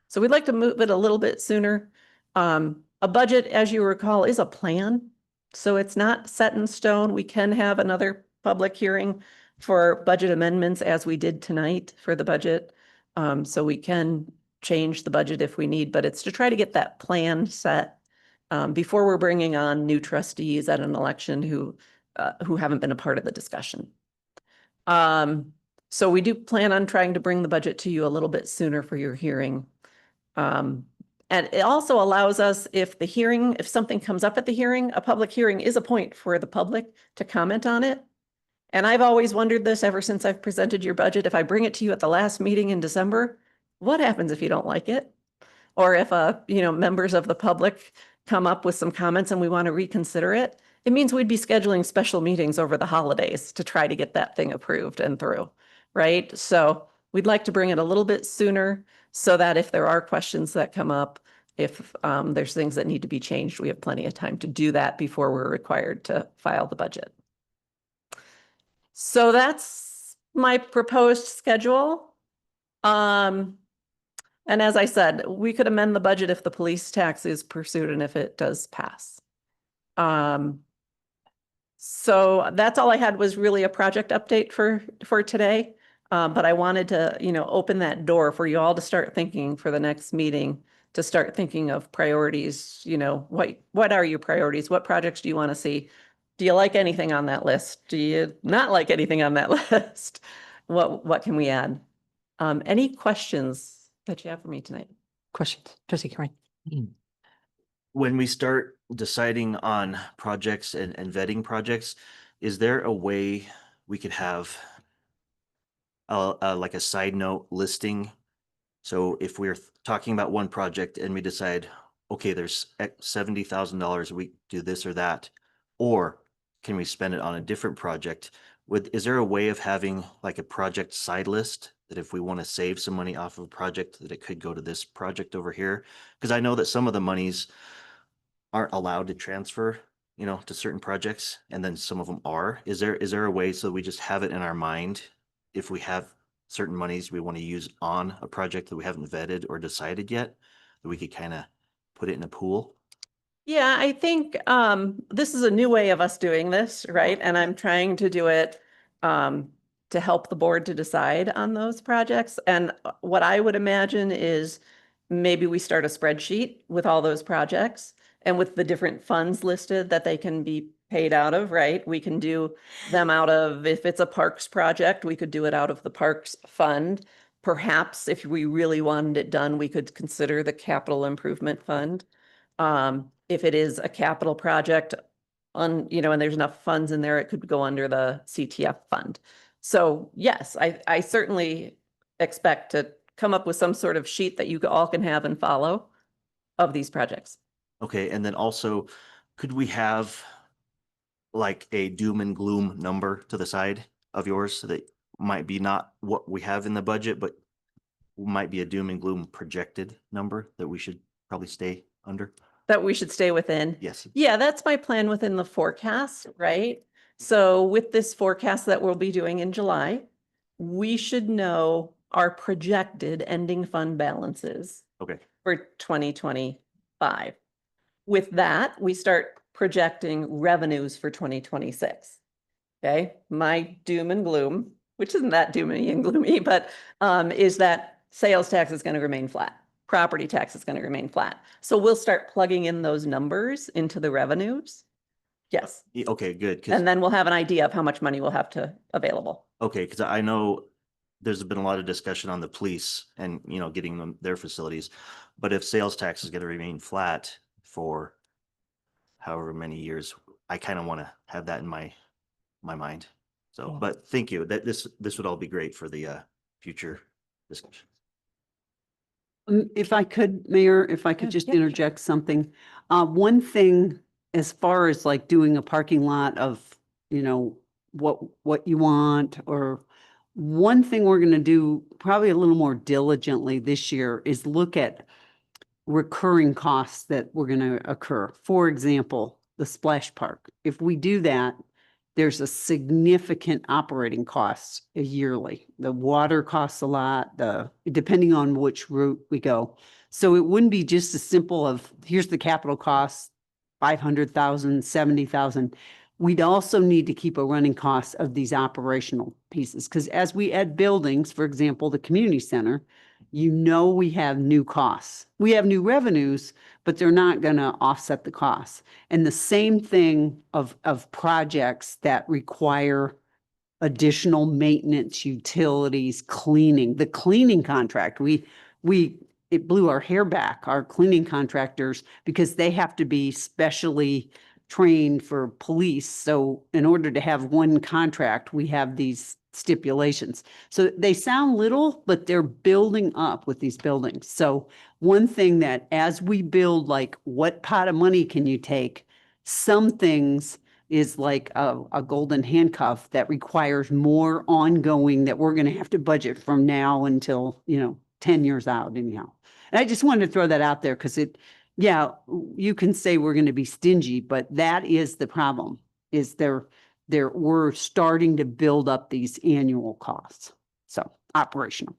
So we'd like to move it a little bit sooner. A budget, as you recall, is a plan. So it's not set in stone. We can have another public hearing for budget amendments as we did tonight for the budget. So we can change the budget if we need, but it's to try to get that plan set before we're bringing on new trustees at an election who haven't been a part of the discussion. So we do plan on trying to bring the budget to you a little bit sooner for your hearing. And it also allows us, if something comes up at the hearing, a public hearing is a point for the public to comment on it. And I've always wondered this ever since I've presented your budget. If I bring it to you at the last meeting in December, what happens if you don't like it? Or if members of the public come up with some comments and we want to reconsider it, it means we'd be scheduling special meetings over the holidays to try to get that thing approved and through, right? So we'd like to bring it a little bit sooner so that if there are questions that come up, if there's things that need to be changed, we have plenty of time to do that before we're required to file the budget. So that's my proposed schedule. And as I said, we could amend the budget if the police tax is pursued and if it does pass. So that's all I had, was really a project update for today. But I wanted to, open that door for you all to start thinking for the next meeting, to start thinking of priorities. What are your priorities? What projects do you want to see? Do you like anything on that list? Do you not like anything on that list? What can we add? Any questions that you have for me tonight? Questions, Trustee Karen? When we start deciding on projects and vetting projects, is there a way we could have like a side note listing? So if we're talking about one project and we decide, okay, there's $70,000, we do this or that, or can we spend it on a different project? Is there a way of having like a project side list that if we want to save some money off of a project, that it could go to this project over here? Because I know that some of the monies aren't allowed to transfer, to certain projects, and then some of them are. Is there a way so we just have it in our mind if we have certain monies we want to use on a project that we haven't vetted or decided yet, that we could kind of put it in a pool? Yeah, I think this is a new way of us doing this, right? And I'm trying to do it to help the board to decide on those projects. And what I would imagine is maybe we start a spreadsheet with all those projects and with the different funds listed that they can be paid out of, right? We can do them out of, if it's a parks project, we could do it out of the parks fund. Perhaps if we really wanted it done, we could consider the capital improvement fund. If it is a capital project and there's enough funds in there, it could go under the CTF fund. So yes, I certainly expect to come up with some sort of sheet that you all can have and follow of these projects. Okay, and then also, could we have like a doom and gloom number to the side of yours, so that might be not what we have in the budget, but might be a doom and gloom projected number that we should probably stay under? That we should stay within? Yes. Yeah, that's my plan within the forecast, right? So with this forecast that we'll be doing in July, we should know our projected ending fund balances. Okay. For 2025. With that, we start projecting revenues for 2026. Okay, my doom and gloom, which isn't that doomy and gloomy, but is that sales tax is going to remain flat. Property tax is going to remain flat. So we'll start plugging in those numbers into the revenues. Yes. Okay, good. 'Cause- And then we'll have an idea of how much money we'll have to available. Okay, because I know there's been a lot of discussion on the police and, getting them their facilities. But if sales tax is going to remain flat for however many years, I kind of want to have that in my mind. So, but thank you. That this would all be great for the future discussion. If I could, Mayor, if I could just yeah, interject something. One thing, as far as like doing a parking lot of, what you want, or one thing we're gonna do probably a little more diligently this year is look at recurring costs that were gonna occur. For example, the splash park. If we do that, there's a significant operating cost yearly. The water costs a lot, depending on which route we go. So it wouldn't be just as simple of, here's the capital cost, 500,000, 70,000. We'd also need to keep a running cost of these operational pieces, because as we add buildings, for example, the community center, we have new costs. We have new revenues, but they're not gonna offset the costs. And the same thing of projects that require additional maintenance, utilities, cleaning. The cleaning contract, it blew our hair back, our cleaning contractors, because they have to be specially trained for police. So in order to have one contract, we have these stipulations. So they sound little, but they're building up with these buildings. So one thing that as we build, like what pot of money can you take? Some things is like a golden handcuff that requires more ongoing that we're going to have to budget from now until, 10 years out anyhow. And I just wanted to throw that out there because you can say we're going to be stingy, but that is the problem, is we're starting to build up these annual costs. So operational.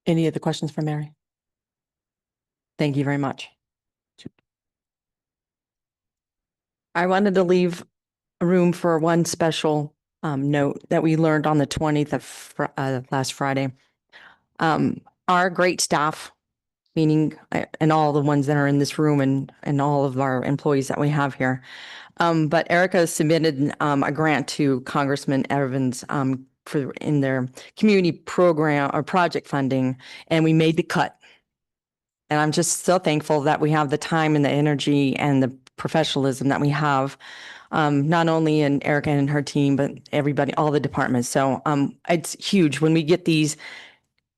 Any other questions for Mary? Thank you very much. I wanted to leave room for one special note that we learned on the 20th of last Friday. Our great staff, meaning and all the ones that are in this room and all of our employees that we have here. But Erica submitted a grant to Congressman Evans in their community program or project funding, and we made the cut. And I'm just so thankful that we have the time and the energy and the professionalism that we have, not only in Erica and her team, but everybody, all the departments. So it's huge when we get these,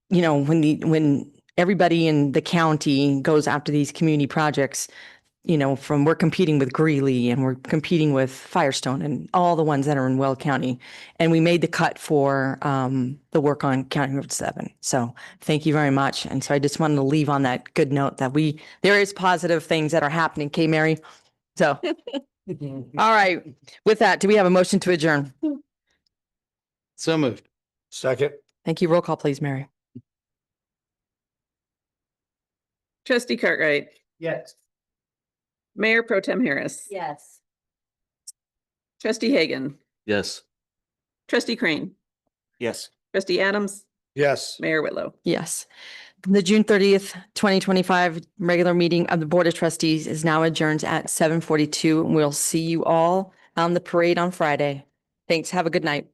when everybody in the county goes after these community projects, we're competing with Greeley and we're competing with Firestone and all the ones that are in Weld County. And we made the cut for the work on County Road 7. So thank you very much. And so I just wanted to leave on that good note that there is positive things that are happening, Kay Mary. So, all right. With that, do we have a motion to adjourn? So moved. Second. Thank you. Roll call, please, Mary. Trustee Cartwright, Yes. Mayor Pro Tem Harris. Yes. Trustee Hagan, Yes. Trustee Crane, Yes. Trustee Adams, Yes. Mayor Whitlow. Yes. The June 30th, 2025 regular meeting of the Board of Trustees is now adjourned at 7:42. We'll see you all on the parade on Friday. Thanks. Have a good night.